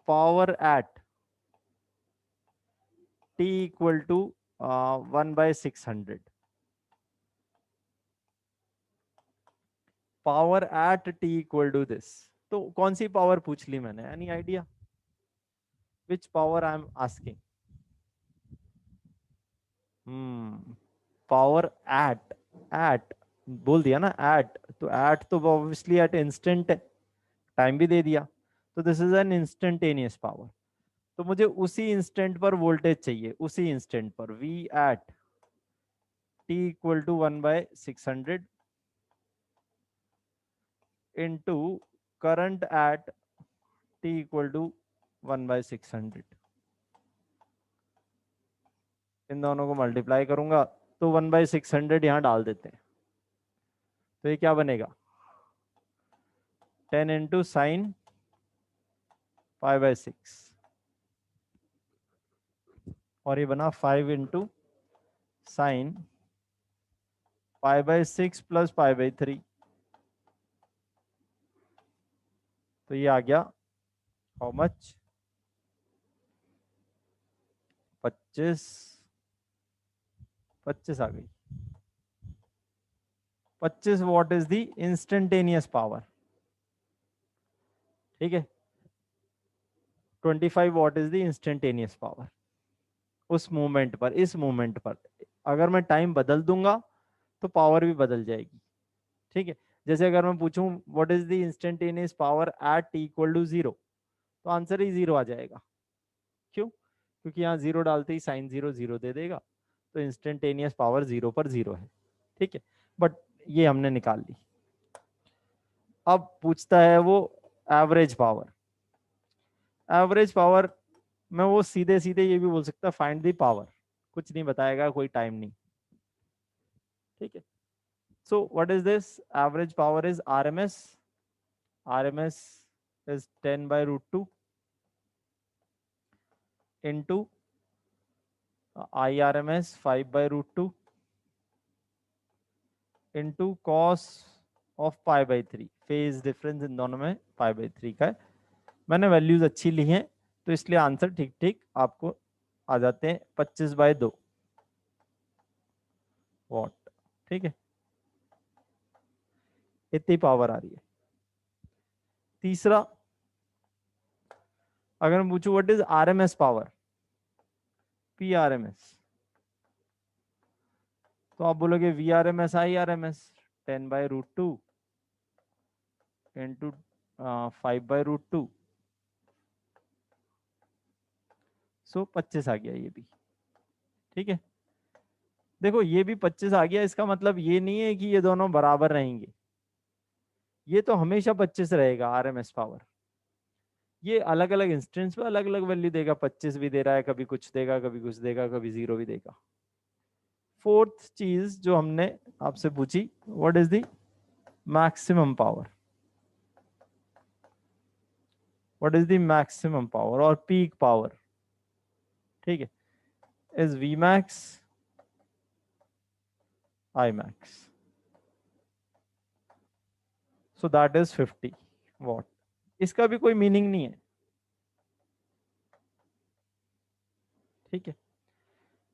Speaker 1: power at t equal to 1/600. Power at t equal to this. तो कौन सी पावर पूछ ली मैंने? Any idea which power I am asking? Power at, at बोल दिया ना, एट, तो एट तो ऑब्वियसली एट इंस्टेंट है, टाइम भी दे दिया, तो this is an instantaneous power. तो मुझे उसी इंस्टेंट पर वोल्टेज चाहिए, उसी इंस्टेंट पर. V at t equal to 1/600 into current at t equal to 1/600. इन दोनों को मल्टीप्लाई करूंगा तो 1/600 यहां डाल देते हैं, तो ये क्या बनेगा? 10 इंटू साइन 5/6, और ये बना 5 इंटू साइन 5/6 प्लस 5/3. तो ये आ गया हाउ मच? 25 आ गई. 25 what is the instantaneous power. ठीक है, 25 what is the instantaneous power उस मूवमेंट पर, इस मूवमेंट पर. अगर मैं टाइम बदल दूंगा तो पावर भी बदल जाएगी. ठीक है, जैसे अगर मैं पूछूं what is the instantaneous power at t equal to 0, तो आंसर ही 0 आ जाएगा. क्यों? क्योंकि यहाँ जीरो डालते ही साइन जीरो जीरो दे देगा, तो इंस्टेंटेनियस पावर जीरो पर जीरो है, ठीक है। बट ये हमने निकाल ली। अब पूछता है वो एवरेज पावर। एवरेज पावर में वो सीधे सीधे ये भी बोल सकता है फाइंड द पावर, कुछ नहीं बताएगा, कोई टाइम नहीं, ठीक है। So what is this? Average power is RMS. RMS is 10/√2 into IRMS 5/√2 into cos of π/3। Phase difference इन दोनों में π/3 का है। मैंने वैल्यूज अच्छी ली हैं, तो इसलिए आंसर ठीक ठीक आपको आ जाते हैं 25/2 वॉट, ठीक है। इतनी पावर आ रही है। तीसरा, अगर मैं पूछूं व्हाट इज आरएमएस पावर, पीआरएमएस, तो आप बोलोगे वीआरएमएस IRMS 10/√2 इंटू 5/√2, सो 25 आ गया ये भी, ठीक है। देखो ये भी 25 आ गया, इसका मतलब ये नहीं है कि ये दोनों बराबर रहेंगे, ये तो हमेशा 25 रहेगा आरएमएस पावर। ये अलग अलग इंस्टेंस पे अलग अलग वैल्यू देगा, 25 भी दे रहा है, कभी कुछ देगा, कभी कुछ देगा, कभी जीरो भी देगा। फोर्थ चीज जो हमने आपसे पूछी, what is the maximum power, what is the maximum power और पीक पावर, ठीक है, is V max I max, so that is 50 watt. इसका भी कोई मीनिंग नहीं है, ठीक है।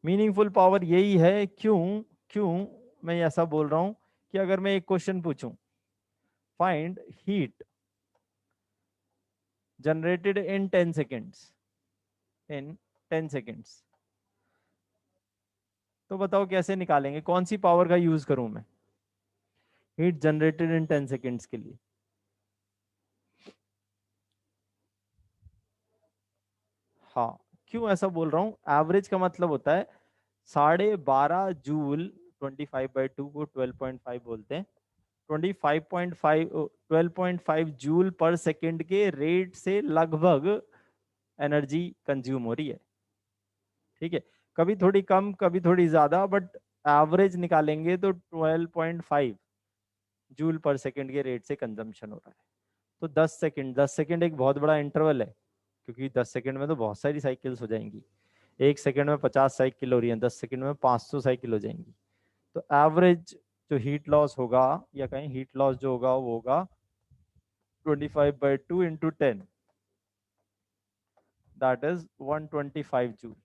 Speaker 1: मीनिंगफुल पावर यही है। क्यों? क्यों मैं ऐसा बोल रहा हूं कि अगर मैं एक क्वेश्चन पूछूं, find heat generated in 10 seconds, in 10 seconds, तो बताओ कैसे निकालेंगे, कौन सी पावर का यूज करूं मैं हीट जनरेटेड इन 10 सेकेंड्स के लिए? हाँ, क्यों ऐसा बोल रहा हूं? एवरेज का मतलब होता है 12.5 जूल, 25/2 को 12.5 बोलते हैं। 12.5 जूल पर सेकेंड के रेट से लगभग एनर्जी कंज्यूम हो रही है, ठीक है। कभी थोड़ी कम, कभी थोड़ी ज्यादा, बट एवरेज निकालेंगे तो 12.5 जूल पर सेकेंड के रेट से कंजम्पशन हो रहा है। तो 10 सेकेंड, 10 सेकेंड एक बहुत बड़ा इंटरवल है, क्योंकि 10 सेकेंड में तो बहुत सारी साइकिल्स हो जाएंगी। एक सेकेंड में 50 साइकिल हो रही है, 10 सेकेंड में 500 साइकिल हो जाएंगी। तो एवरेज जो हीट लॉस होगा, या कहीं हीट लॉस जो होगा वो होगा 25/2 इंटू 10, दैट इज 125 जूल।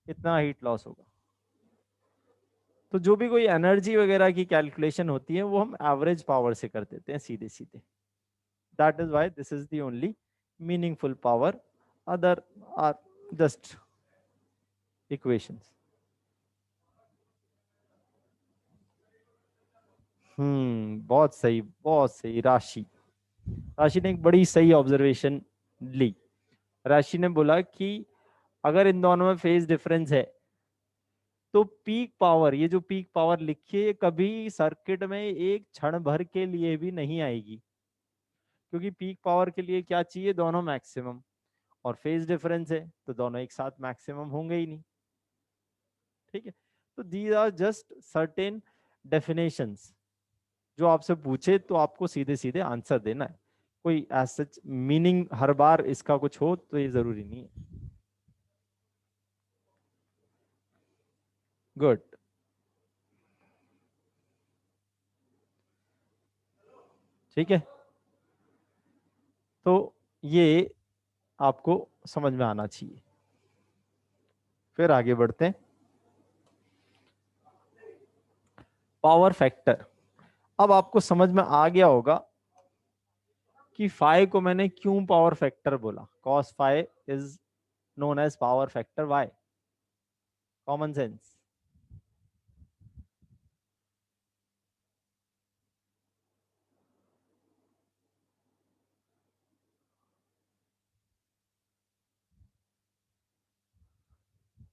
Speaker 1: इतना हीट लॉस होगा। तो जो भी कोई एनर्जी वगैरह की कैलकुलेशन होती है वो हम एवरेज पावर से कर देते हैं सीधे सीधे। That is why this is the only meaningful power, other are just equations. बहुत सही, बहुत सही। राशि, राशि ने एक बड़ी सही ऑब्जर्वेशन ली। राशि ने बोला कि अगर इन दोनों में फेज डिफरेंस है तो पीक पावर, ये जो पीक पावर लिखी है, ये कभी सर्किट में एक क्षण भर के लिए भी नहीं आएगी, क्योंकि पीक पावर के लिए क्या चाहिए, दोनों मैक्सिमम, और फेज डिफरेंस है तो दोनों एक साथ मैक्सिमम होंगे ही नहीं, ठीक है। तो these are just certain definitions, जो आपसे पूछे तो आपको सीधे सीधे आंसर देना है। कोई एज सच मीनिंग हर बार इसका कुछ हो तो ये जरूरी नहीं है। गुड, ठीक है। तो ये आपको समझ में आना चाहिए। फिर आगे बढ़ते हैं। Power factor. अब आपको समझ में आ गया होगा कि फाइ को मैंने क्यों पावर फैक्टर बोला। Cos phi is known as power factor why. Common sense.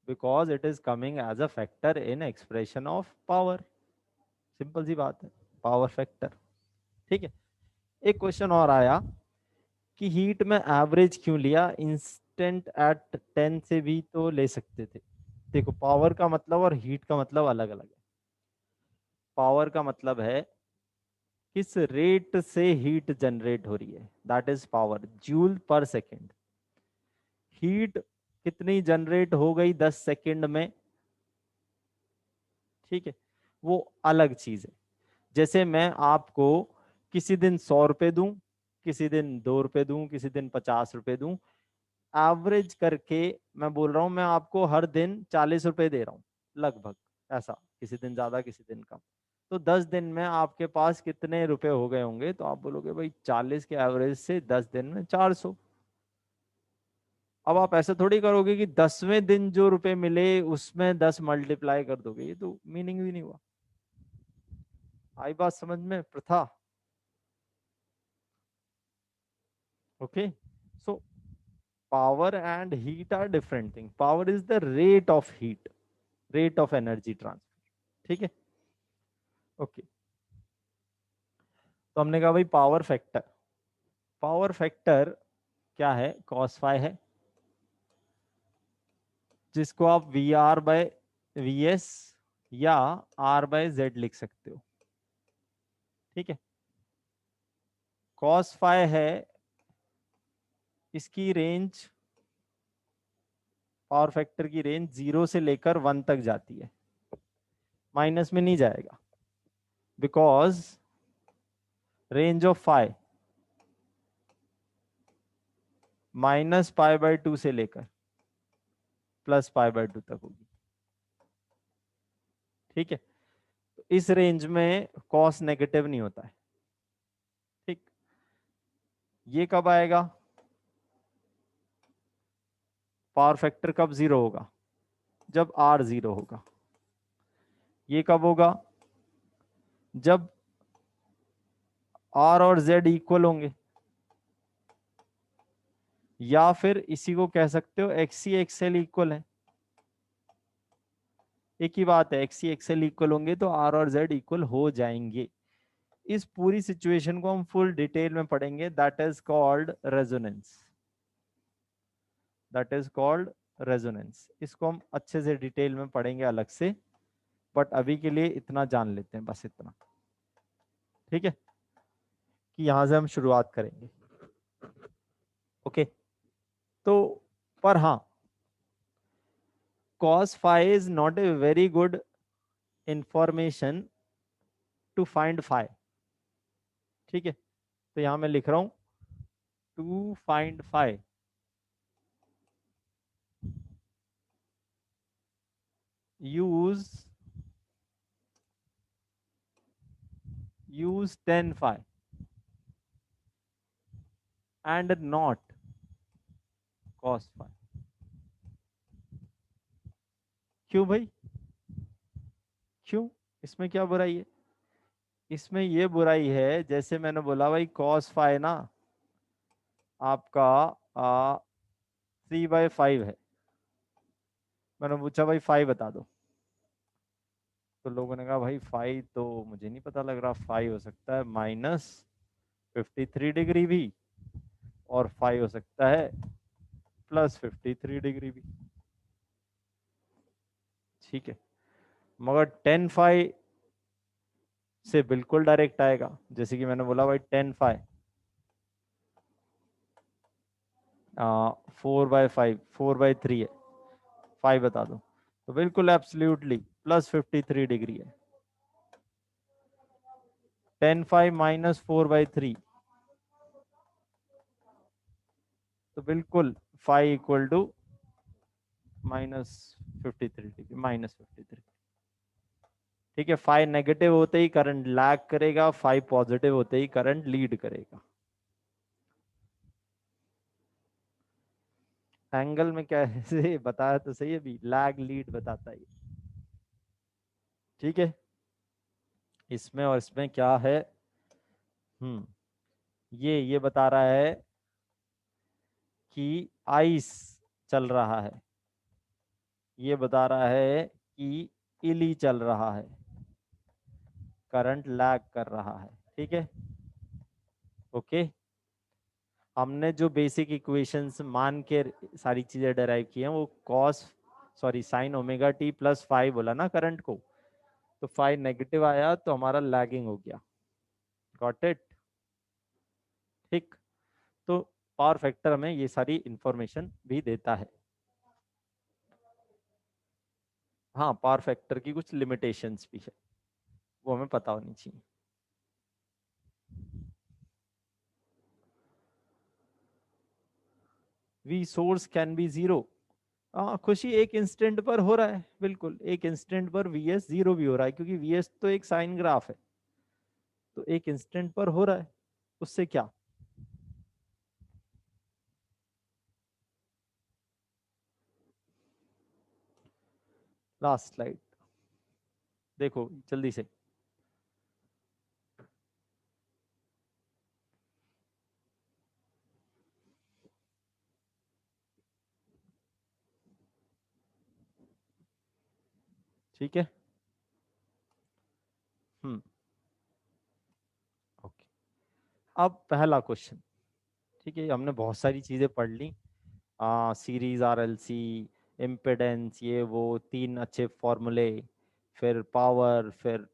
Speaker 1: Because it is coming as a factor in expression of power. Simple सी बात है, पावर फैक्टर। ठीक है। एक क्वेश्चन और आया कि हीट में एवरेज क्यों लिया, इंस्टेंट एट 10 से भी तो ले सकते थे। देखो, पावर का मतलब और हीट का मतलब अलग अलग है। पावर का मतलब है किस रेट से हीट जनरेट हो रही है, दैट इज पावर, जूल पर सेकेंड। हीट कितनी जनरेट हो गई 10 सेकेंड में, ठीक है, वो अलग चीज है। जैसे मैं आपको किसी दिन 100 रुपए दूं, किसी दिन 2 रुपए दूं, किसी दिन 50 रुपए दूं, एवरेज करके मैं बोल रहा हूं, मैं आपको हर दिन 40 रुपए दे रहा हूं लगभग, ऐसा, किसी दिन ज्यादा किसी दिन कम। तो 10 दिन में आपके पास कितने रुपए हो गए होंगे, तो आप बोलोगे भाई 40 के एवरेज से 10 दिन में 400। अब आप ऐसे थोड़ी करोगे कि 10वें दिन जो रुपए मिले उसमें 10 मल्टीप्लाई कर दोगे, ये तो मीनिंग भी नहीं हुआ। आई बात समझ में Pratha? Okay. So power and heat are different thing. Power is the rate of heat, rate of energy transfer. ठीक है। ओके। तो हमने कहा भाई पावर फैक्टर, पावर फैक्टर क्या है, कॉस फाई है, जिसको आप V R by V S या आर बाय जेड लिख सकते हो। ठीक है। कॉस फाई है, इसकी रेंज, पावर फैक्टर की रेंज 0 से लेकर 1 तक जाती है, माइनस में नहीं जाएगा, बिकॉज रेंज ऑफ फाई -π/2 से लेकर +π/2 तक होगी। ठीक है। तो इस रेंज में कॉस नेगेटिव नहीं होता है। ठीक। ये कब आएगा, पावर फैक्टर कब 0 होगा, जब आर 0 होगा। ये कब होगा, जब आर और जेड इक्वल होंगे, या फिर इसी को कह सकते हो एक्सी एक्सएल इक्वल है। एक ही बात है, एक्सी एक्सएल इक्वल होंगे तो आर और जेड इक्वल हो जाएंगे। इस पूरी सिचुएशन को हम फुल डिटेल में पढ़ेंगे, that is called resonance, that is called resonance. इसको हम अच्छे से डिटेल में पढ़ेंगे अलग से, बट अभी के लिए इतना जान लेते हैं, बस इतना। ठीक है, कि यहां से हम शुरुआत करेंगे। ओके। तो पर हाँ, cos phi is not a very good information to find phi। ठीक है। तो यहां मैं लिख रहा हूं, to find phi use tan phi and not cos phi। क्यों भाई, क्यों, इसमें क्या बुराई है? इसमें ये बुराई है, जैसे मैंने बोला भाई cos phi ना आपका 3/5 है। मैंने पूछा भाई फाई बता दो, तो लोगों ने कहा भाई फाई तो मुझे नहीं पता लग रहा, फाई हो सकता है -53 डिग्री भी, और फाई हो सकता है +53 डिग्री भी। ठीक है। मगर 10 फाई से बिल्कुल डायरेक्ट आएगा, जैसे कि मैंने बोला भाई 10 फाई 4/5 है, फाइव बता दो, तो बिल्कुल एब्सोल्युटली +53 डिग्री है। 10 फाई -4/3, तो बिल्कुल फाई इक्वल टू -53 डिग्री, -53। ठीक है। फाई नेगेटिव होते ही करंट लैग करेगा, फाई पॉजिटिव होते ही करंट लीड करेगा। एंगल में क्या है से बताया तो सही है, अभी लैग लीड बताता है। ठीक है। इसमें और इसमें क्या है, ये बता रहा है कि आइस चल रहा है, ये बता रहा है कि इली चल रहा है, करंट लैग कर रहा है। ठीक है, ओके। हमने जो बेसिक इक्वेशंस मान के सारी चीजें डेराइव की हैं वो cos sorry sine omega T plus five बोला ना करंट को, तो फाइव नेगेटिव आया तो हमारा लैगिंग हो गया। Got it? ठीक। तो पावर फैक्टर हमें ये सारी इंफॉर्मेशन भी देता है। हाँ, पावर फैक्टर की कुछ लिमिटेशंस भी है, वो हमें पता होनी चाहिए। V source can be zero. हाँ खुशी, एक इंस्टेंट पर हो रहा है, बिल्कुल एक इंस्टेंट पर वी एस जीरो भी हो रहा है, क्योंकि वी एस तो एक साइन ग्राफ है, तो एक इंस्टेंट पर हो रहा है, उससे क्या। लास्ट स्लाइड देखो जल्दी से। ठीक है, हम्म, ओके। अब पहला क्वेश्चन। ठीक है, हमने बहुत सारी चीजें पढ़ ली, सीरीज आरएलसी, इम्पिडेंस, ये वो तीन अच्छे फॉर्मूले, फिर पावर, फिर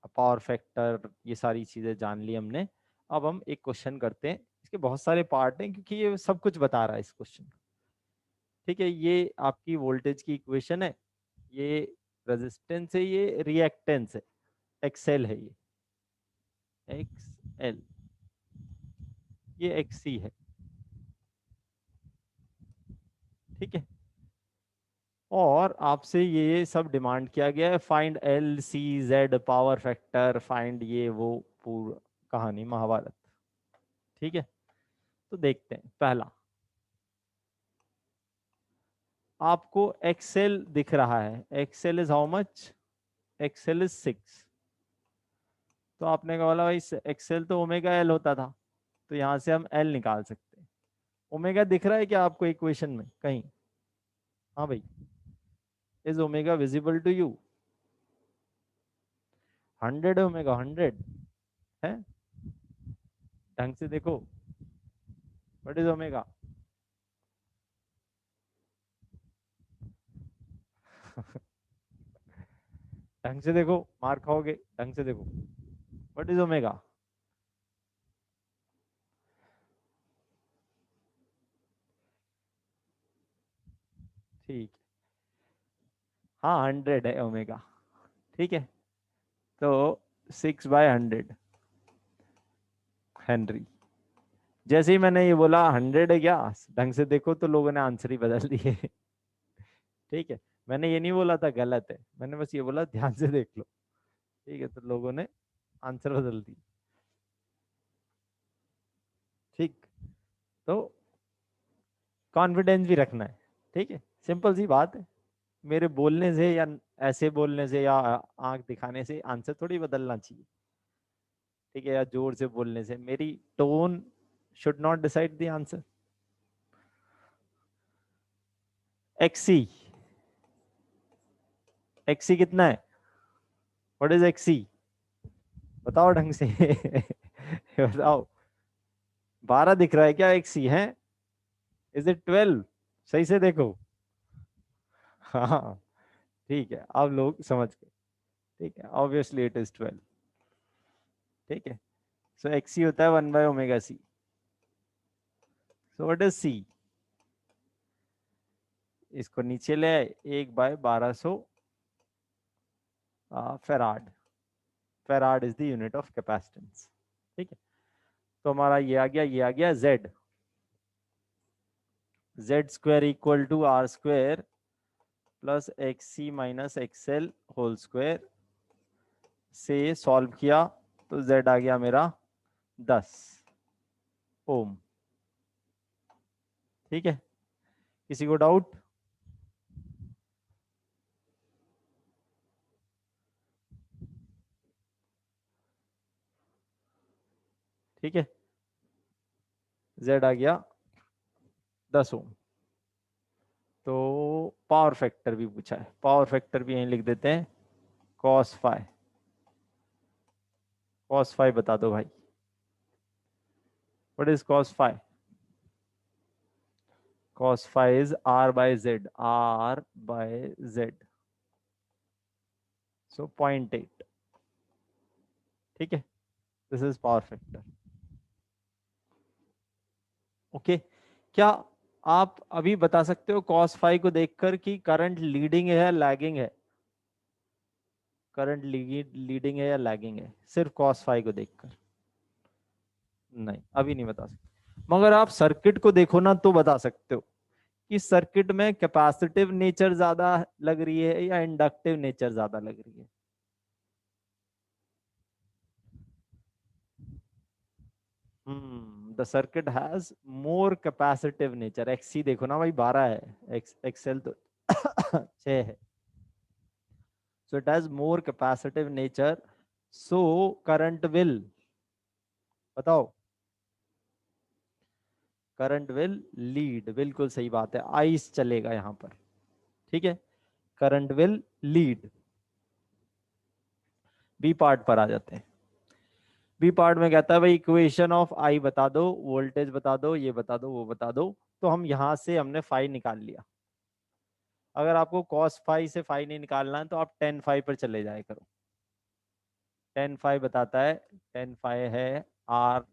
Speaker 1: पावर फैक्टर, ये सारी चीजें जान ली हमने। अब हम एक क्वेश्चन करते हैं, इसके बहुत सारे पार्ट हैं क्योंकि ये सब कुछ बता रहा है इस क्वेश्चन। ठीक है, ये आपकी वोल्टेज की इक्वेशन है, ये रेजिस्टेंस है, ये रिएक्टेंस है, एक्सएल है, ये एक्स एल, ये एक्सी है। ठीक है, और आपसे ये सब डिमांड किया गया है, find L C Z power factor, find ये वो पूरा कहानी महाभारत। ठीक है, तो देखते हैं पहला। आपको एक्सेल दिख रहा है, XL is how much, XL is six. तो आपने कहा बोला भाई एक्सेल तो ओमेगा एल होता था, तो यहाँ से हम एल निकाल सकते हैं। ओमेगा दिख रहा है क्या आपको इक्वेशन में कहीं? हाँ भाई, is omega visible to you? 100 omega, 100 है, ढंग से देखो, व्हाट इज ओमेगा? ढंग से देखो, मार खाओगे, ढंग से देखो, व्हाट इज ओमेगा? ठीक, हाँ 100 है ओमेगा। ठीक है, तो 6/100 हेनरी। जैसे ही मैंने ये बोला 100 है क्या, ढंग से देखो, तो लोगों ने आंसर ही बदल दिए। ठीक है, मैंने ये नहीं बोला था गलत है, मैंने बस ये बोला ध्यान से देख लो। ठीक है, तो लोगों ने आंसर बदल दी। ठीक, तो कॉन्फिडेंस भी रखना है। ठीक है, सिंपल सी बात है, मेरे बोलने से या ऐसे बोलने से या आंख दिखाने से आंसर थोड़ी बदलना चाहिए। ठीक है, या जोर से बोलने से, मेरी tone should not decide the answer. XC, XC कितना है? What is XC? बताओ ढंग से। बताओ, 12 दिख रहा है क्या एक्सी है? Is it 12? सही से देखो। हाँ, ठीक है, अब लोग समझ गए। ठीक है, ऑब्वियसली इट इज 12। ठीक है, सो एक्सी होता है 1/ओमेगा सी। सो व्हाट इज सी? इसको नीचे ले आए, 1/1200 farad. Farad is the unit of capacitance. ठीक है, तो हमारा ये आ गया, ये आ गया Z, Z square equal to R square plus X C minus XL whole square से सॉल्व किया, तो जेड आ गया मेरा 10 ओम। ठीक है, किसी को डाउट? ठीक है, जेड आ गया 10 ओम। तो पावर फैक्टर भी पूछा है, पावर फैक्टर भी यहीं लिख देते हैं, cos फाई। cos फाई बता दो भाई, what is cos phi? cos phi is r by z, r by z, so 0.8। ठीक है, this is power factor. Okay, क्या आप अभी बता सकते हो cos फाई को देखकर कि करंट लीडिंग है या लैगिंग है? करंट लीडिंग है या लैगिंग है, सिर्फ cos फाई को देखकर? नहीं, अभी नहीं बता सकते, मगर आप सर्किट को देखो ना तो बता सकते हो कि सर्किट में कैपेसिटिव नेचर ज्यादा लग रही है या इंडक्टिव नेचर ज्यादा लग रही है। The circuit has more capacitive nature. X C देखो ना भाई, 12 है, एक्सएल तो 6 है। So it has more capacitive nature, so current will, बताओ, करंट विल लीड। बिल्कुल सही बात है, आइस चलेगा यहां पर। ठीक है, current will lead. B part पर आ जाते हैं। बी पार्ट में कहता है भाई इक्वेशन ऑफ आई बता दो, वोल्टेज बता दो, ये बता दो, वो बता दो। तो हम यहां से हमने फाई निकाल लिया। अगर आपको cos फाई से फाई नहीं निकालना है तो आप टेन फाई पर चले जाए करो। टेन फाई बताता है, टेन फाई है आर,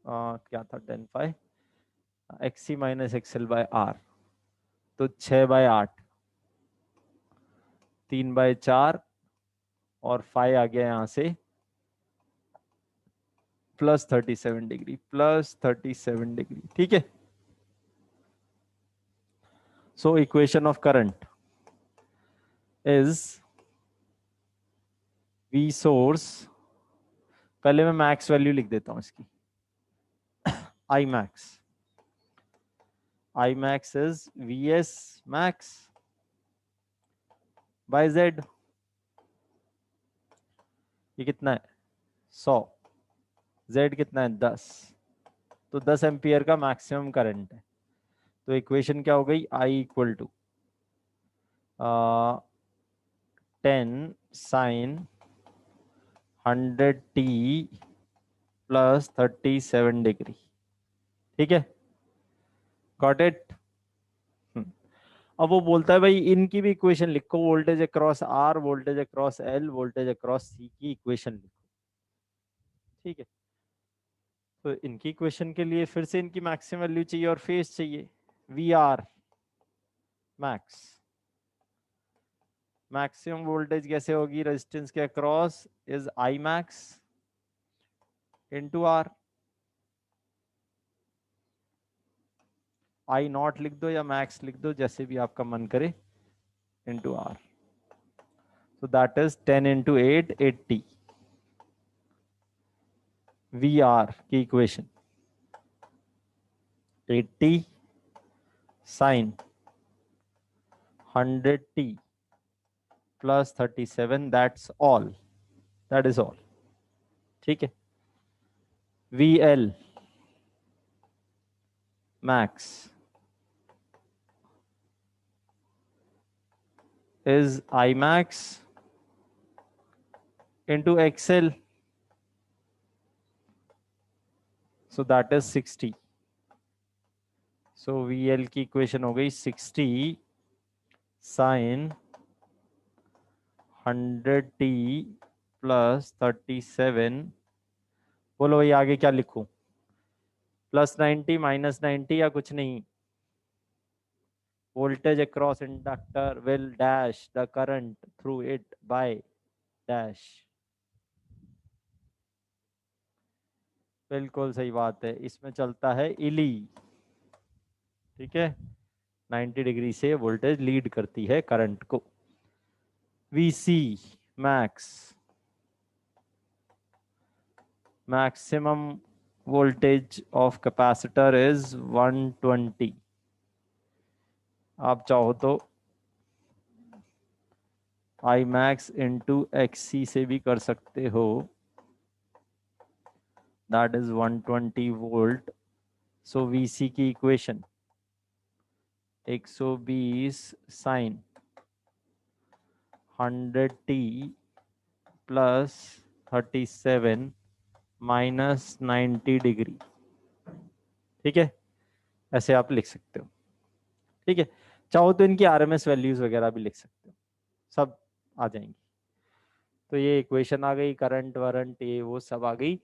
Speaker 1: क्या था tan phi, X C minus X L by R. तो 6/8, 3/4, और फाई आ गया यहां से +37 डिग्री, +37 डिग्री। ठीक है, so equation of current is V source, पहले मैं मैक्स वैल्यू लिख देता हूं इसकी, I max. I max is V S max by Z. ये कितना है, 100। जेड कितना है, 10। तो 10 एम्पियर का मैक्सिमम करंट है। तो इक्वेशन क्या हो गई, I equal to 10 sin 100t +37 degree. ठीक है, गॉट इट। अब वो बोलता है भाई इनकी भी इक्वेशन लिखो, voltage across R, voltage across L, voltage across C की इक्वेशन लिखो। ठीक है, तो इनकी इक्वेशन के लिए फिर से इनकी मैक्सिमम वैल्यू चाहिए और फेज चाहिए। V R max, maximum voltage कैसे होगी रेजिस्टेंस के across, is I max into R. I naught लिख दो या मैक्स लिख दो, जैसे भी आपका मन करे, into R. so that is 10 into 8, 80। VR की equation 80 sin 100t +37, that's all, that is all। ठीक है, VL max is I max into XL, so that is 60। so VL की इक्वेशन हो गई 60 sin 100t +37। बोलो भाई आगे क्या लिखूं, +90 -90 या कुछ नहीं? voltage across inductor will dash the current through it by dash। बिल्कुल सही बात है, इसमें चलता है इली। ठीक है, 90 डिग्री से वोल्टेज लीड करती है करंट को। VC max, maximum voltage of capacitor is 120। आप चाहो तो आई मैक्स इंटू एक्सी से भी कर सकते हो, that is 120 volt. So VC की equation 120 sine 100t plus 37 minus 90 degree. ठीक है, ऐसे आप लिख सकते हो। ठीक है, चाहो तो इनकी आरएमएस वैल्यूज वगैरह भी लिख सकते हो, सब आ जाएंगी। तो ये इक्वेशन आ गई, करंट वरंट ये वो सब आ गई।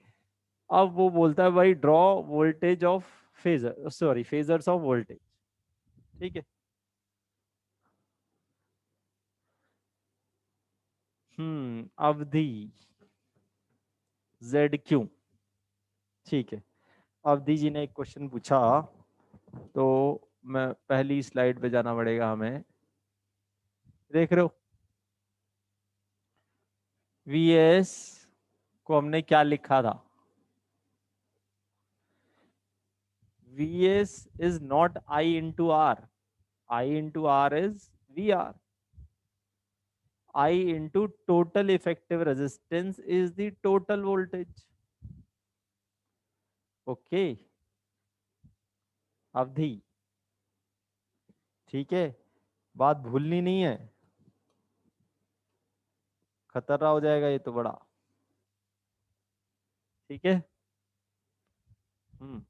Speaker 1: अब वो बोलता है भाई draw voltage of phasor, sorry phasors of voltage. ठीक है, अवधि जेड क्यू। ठीक है, अवधि जी ने एक क्वेश्चन पूछा, तो मैं पहली स्लाइड पे जाना पड़ेगा हमें। देख रहे हो वीएस को हमने क्या लिखा था? V S is not I into R, I into R is V R, I into total effective resistance is the total voltage. Okay, अवधि। ठीक है, बात भूलनी नहीं है, खतरा हो जाएगा ये तो बड़ा। ठीक है, हम्म,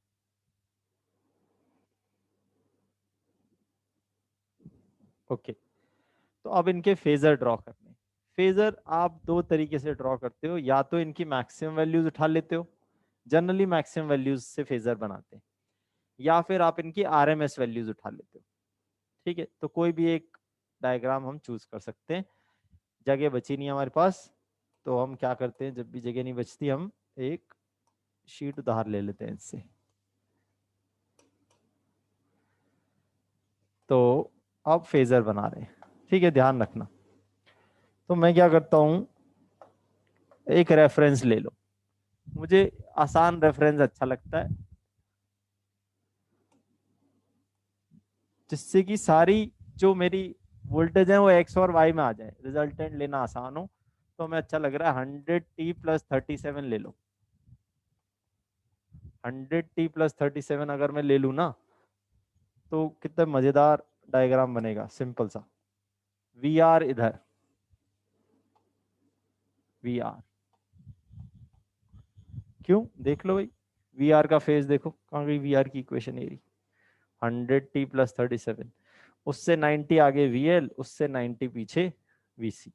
Speaker 1: ओके। तो अब इनके फेजर ड्रॉ करने। फेजर आप दो तरीके से ड्रॉ करते हो, या तो इनकी मैक्सिमम वैल्यूज उठा लेते हो, जनरली मैक्सिमम वैल्यूज से फेजर बनाते हैं, या फिर आप इनकी आरएमएस वैल्यूज उठा लेते हो। ठीक है, तो कोई भी एक डायग्राम हम चूज कर सकते हैं। जगह बची नहीं हमारे पास, तो हम क्या करते हैं, जब भी जगह नहीं बचती हम एक शीट उधार ले लेते हैं इससे। तो अब फेजर बना रहे हैं, ठीक है, ध्यान रखना। तो मैं क्या करता हूं, एक रेफरेंस ले लो, मुझे आसान रेफरेंस अच्छा लगता है, जिससे कि सारी जो मेरी वोल्टेज है वो एक्स और वाई में आ जाए, रिजल्टेंट लेना आसान हो। तो हमें अच्छा लग रहा है 100t प्लस 37 ले लो। 100t प्लस 37 अगर मैं ले लूँ ना, तो कितना मजेदार डायग्राम बनेगा, सिंपल सा। वी आर इधर, वी आर, क्यों देख लो भाई, वी आर का फेज देखो कहाँ गई, वी आर की इक्वेशन ये रही, 100t प्लस 37, उससे 90 आगे वीएल, उससे 90 पीछे वीसी।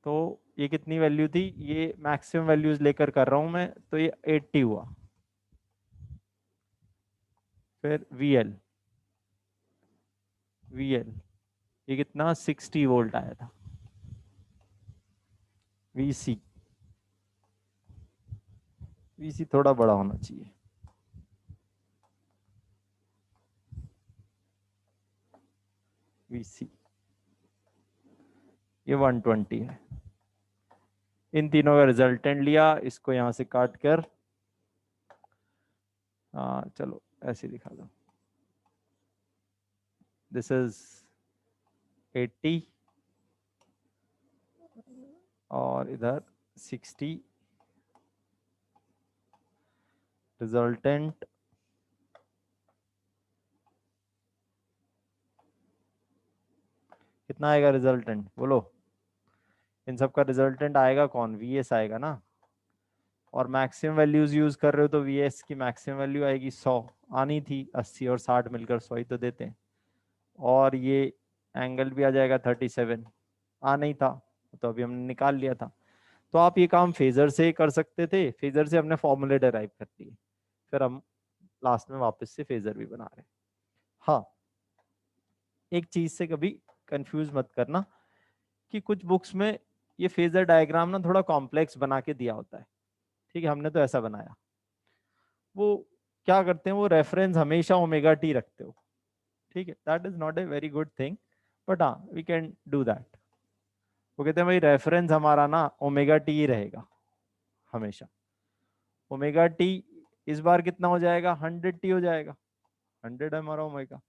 Speaker 1: तो ये कितनी वैल्यू थी, ये मैक्सिमम वैल्यूज लेकर कर रहा हूं मैं, तो ये 80 हुआ। फिर वीएल, वीएल ये कितना 60 वोल्ट आया था। वीसी, वीसी थोड़ा बड़ा होना चाहिए, वीसी ये 120 है। इन तीनों का रिजल्टेंट लिया, इसको यहां से काट कर, चलो ऐसे दिखा दो, दिस इज 80 और इधर 60, रिजल्टेंट कितना आएगा, रिजल्टेंट बोलो, इन सब का रिजल्टेंट आएगा कौन, वीएस आएगा ना। और मैक्सिमम वैल्यूज यूज कर रहे हो तो वीएस की मैक्सिमम वैल्यू आएगी 100, आनी थी 80 और 60 मिलकर 100 ही तो देते हैं। और ये एंगल भी आ जाएगा 37, आ नहीं था तो अभी हमने निकाल लिया था। तो आप ये काम फेजर से कर सकते थे, फेजर से हमने फॉर्मूले डराइव कर लिए, फिर हम लास्ट में वापस से फेजर भी बना रहे हैं। हाँ, एक चीज से कभी कंफ्यूज मत करना कि कुछ बुक्स में ये फेजर डायग्राम ना थोड़ा कॉम्प्लेक्स बना के दिया होता है। ठीक है, हमने तो ऐसा बनाया। वो क्या करते हैं, वो रेफरेंस हमेशा ओमेगा टी रखते हो। ठीक है, that is not a very good thing, but हाँ वी कैन डू दैट। वो कहते हैं भाई रेफरेंस हमारा ना ओमेगा टी ही रहेगा हमेशा। ओमेगा टी इस बार कितना हो जाएगा, 100t हो जाएगा, 100 है हमारा ओमेगा।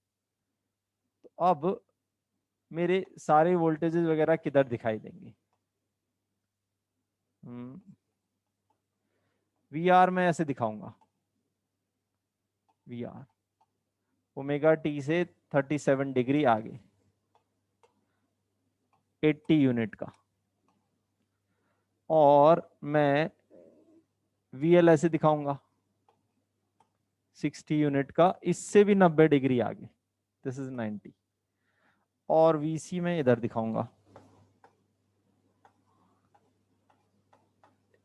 Speaker 1: तो अब मेरे सारे वोल्टेजेस वगैरह किधर दिखाई देंगे, वी आर में ऐसे दिखाऊंगा, वी आर ओमेगा टी से 37 डिग्री आगे 80 यूनिट का, और मैं VL ऐसे दिखाऊंगा 60 यूनिट का, इससे भी 90 डिग्री आगे, दिस इज 90, और VC में इधर दिखाऊंगा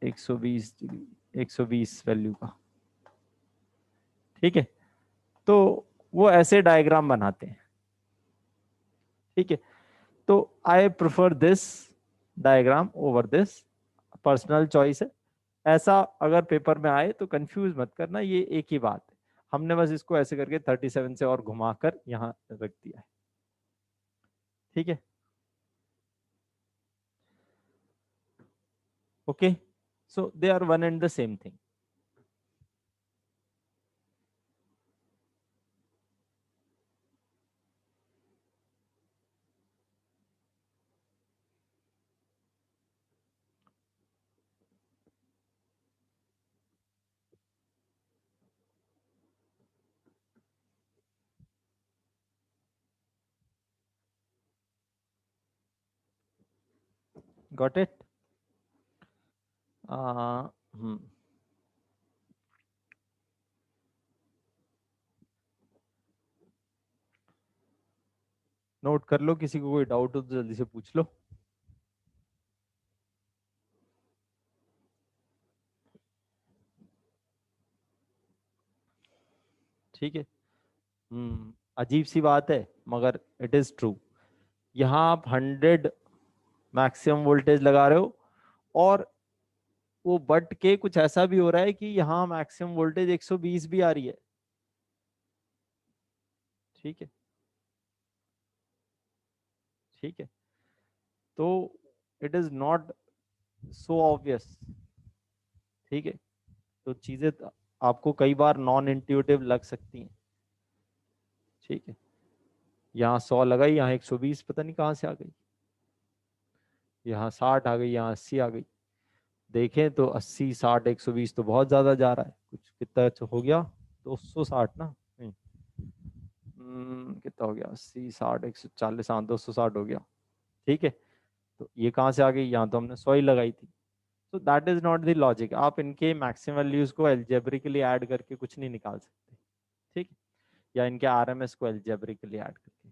Speaker 1: 120 डिग्री, 120 वैल्यू का। ठीक है, तो वो ऐसे डायग्राम बनाते हैं। ठीक है, तो I prefer this diagram over this, personal choice है। ऐसा अगर पेपर में आए तो कंफ्यूज मत करना, ये एक ही बात है। हमने बस इसको ऐसे करके 37 से और घुमाकर यहां रख दिया है। ठीक है, okay, so they are one and the same thing. Got it? Hmm, note कर लो, किसी को कोई डाउट हो तो जल्दी से पूछ लो। ठीक है, अजीब सी बात है मगर इट इज ट्रू। यहाँ आप 100 मैक्सिमम वोल्टेज लगा रहे हो, और वो बट के कुछ ऐसा भी हो रहा है कि यहाँ मैक्सिमम वोल्टेज 120 भी आ रही है। ठीक है, ठीक है, तो it is not so obvious. ठीक है, तो चीजें आपको कई बार नॉन इंट्यूटिव लग सकती हैं। ठीक है, यहाँ 100 लगाई, यहाँ 120 पता नहीं कहाँ से आ गई, यहाँ 60 आ गई, यहाँ 80 आ गई। देखें तो 80, 60, 120 तो बहुत ज्यादा जा रहा है। कुछ कितना हो गया, 260 ना, नहीं, कितना हो गया, 80, 60, 140, हाँ 260 हो गया। ठीक है, तो ये कहाँ से आ गई, यहाँ तो हमने 100 ही लगाई थी। तो that is not the logic. आप इनके मैक्सिमम वैल्यूज को एल्जेब्रिकली ऐड करके कुछ नहीं निकाल सकते। ठीक है, या इनके RMS को एल्जेब्रिकली ऐड करके,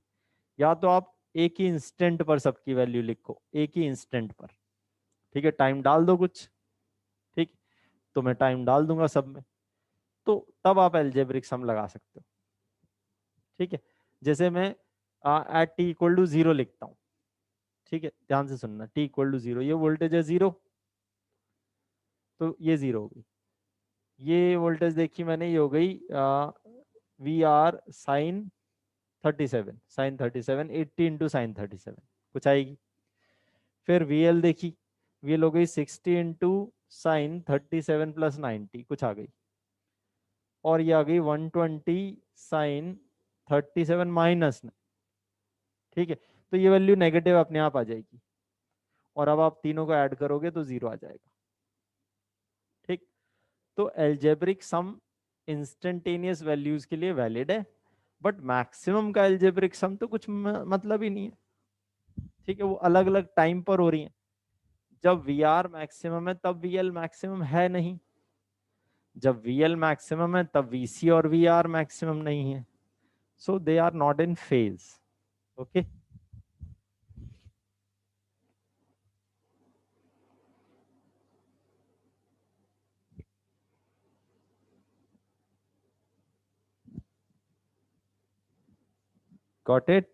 Speaker 1: या तो आप एक ही इंस्टेंट पर सबकी वैल्यू लिखो, एक ही इंस्टेंट पर। ठीक है, टाइम डाल दो कुछ। ठीक, तो मैं टाइम डाल दूंगा सब में, तो तब आप एल्जेब्रिक सम लगा सकते हो। ठीक है, जैसे मैं एट t=0 लिखता हूँ। ठीक है, ध्यान से सुनना, t=0, ये वोल्टेज है 0, तो ये 0 हो गई। ये वोल्टेज देखी मैंने, ये हो गई VR sin 37, 80 इंटू sin 37 कुछ आएगी। फिर VL देखी, VL हो गई 60 इंटू sin 37 प्लस 90 कुछ आ गई। और ये आ गई 120 sin 37 माइनस। ठीक है, तो ये वैल्यू नेगेटिव अपने आप आ जाएगी, और अब आप तीनों को ऐड करोगे तो 0 आ जाएगा। ठीक, तो एल्जेब्रिक सम इंस्टेंटेनियस वैल्यूज के लिए वैलिड है, बट मैक्सिमम का एल्जेब्रिक सम तो कुछ मतलब ही नहीं है। ठीक है, वो अलग अलग टाइम पर हो रही है। जब VR मैक्सिमम है तब VL मैक्सिमम है नहीं, जब VL मैक्सिमम है तब VC और VR मैक्सिमम नहीं है। So they are not in phase. Okay, got it?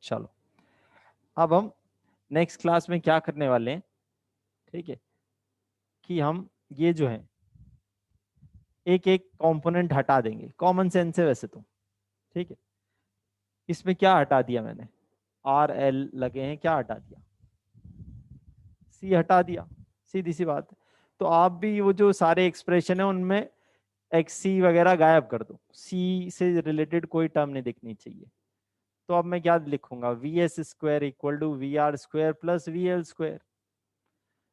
Speaker 1: चलो, अब हम नेक्स्ट क्लास में क्या करने वाले हैं, ठीक है, कि हम ये जो है एक एक कंपोनेंट हटा देंगे। कॉमन सेंस है वैसे तो। ठीक है, इसमें क्या हटा दिया मैंने, RL लगे हैं, क्या हटा दिया, C हटा दिया, सीधी सी बात है। तो आप भी वो जो सारे एक्सप्रेशन है उनमें XC वगैरह गायब कर दो, C से रिलेटेड कोई टर्म नहीं दिखनी चाहिए। तो अब मैं क्या लिखूंगा, VS square equal to VR square plus VL square.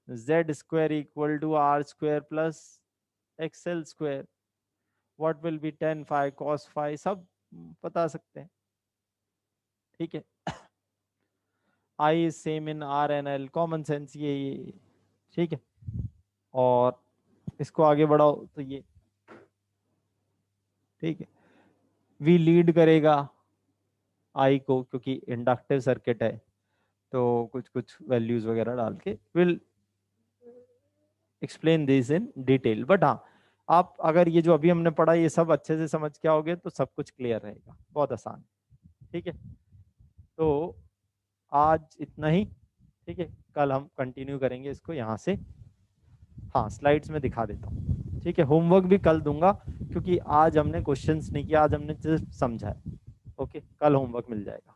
Speaker 1: z square equal to R square plus XL square, what will be ten five cos five, सब बता सकते हैं, ठीक है। I is same in R and L, common sense ये, ठीक है। और इसको आगे बढ़ाओ तो ये, ठीक है। वी लीड करेगा आई को, क्योंकि इंडक्टिव सर्किट है, तो कुछ कुछ वैल्यूज वगैरह डाल के will explain this in detail. But हाँ, आप अगर ये जो अभी हमने पढ़ा ये सब अच्छे से समझ के आओगे तो सब कुछ क्लियर रहेगा, बहुत आसान, ठीक है। तो आज इतना ही, ठीक है। कल हम कंटिन्यू करेंगे इसको यहाँ से। हाँ, स्लाइड्स में दिखा देता हूँ, ठीक है। होमवर्क भी कल दूंगा, क्योंकि आज हमने क्वेश्चंस नहीं किया, आज हमने सिर्फ समझा है। ओके, कल होमवर्क मिल जाएगा।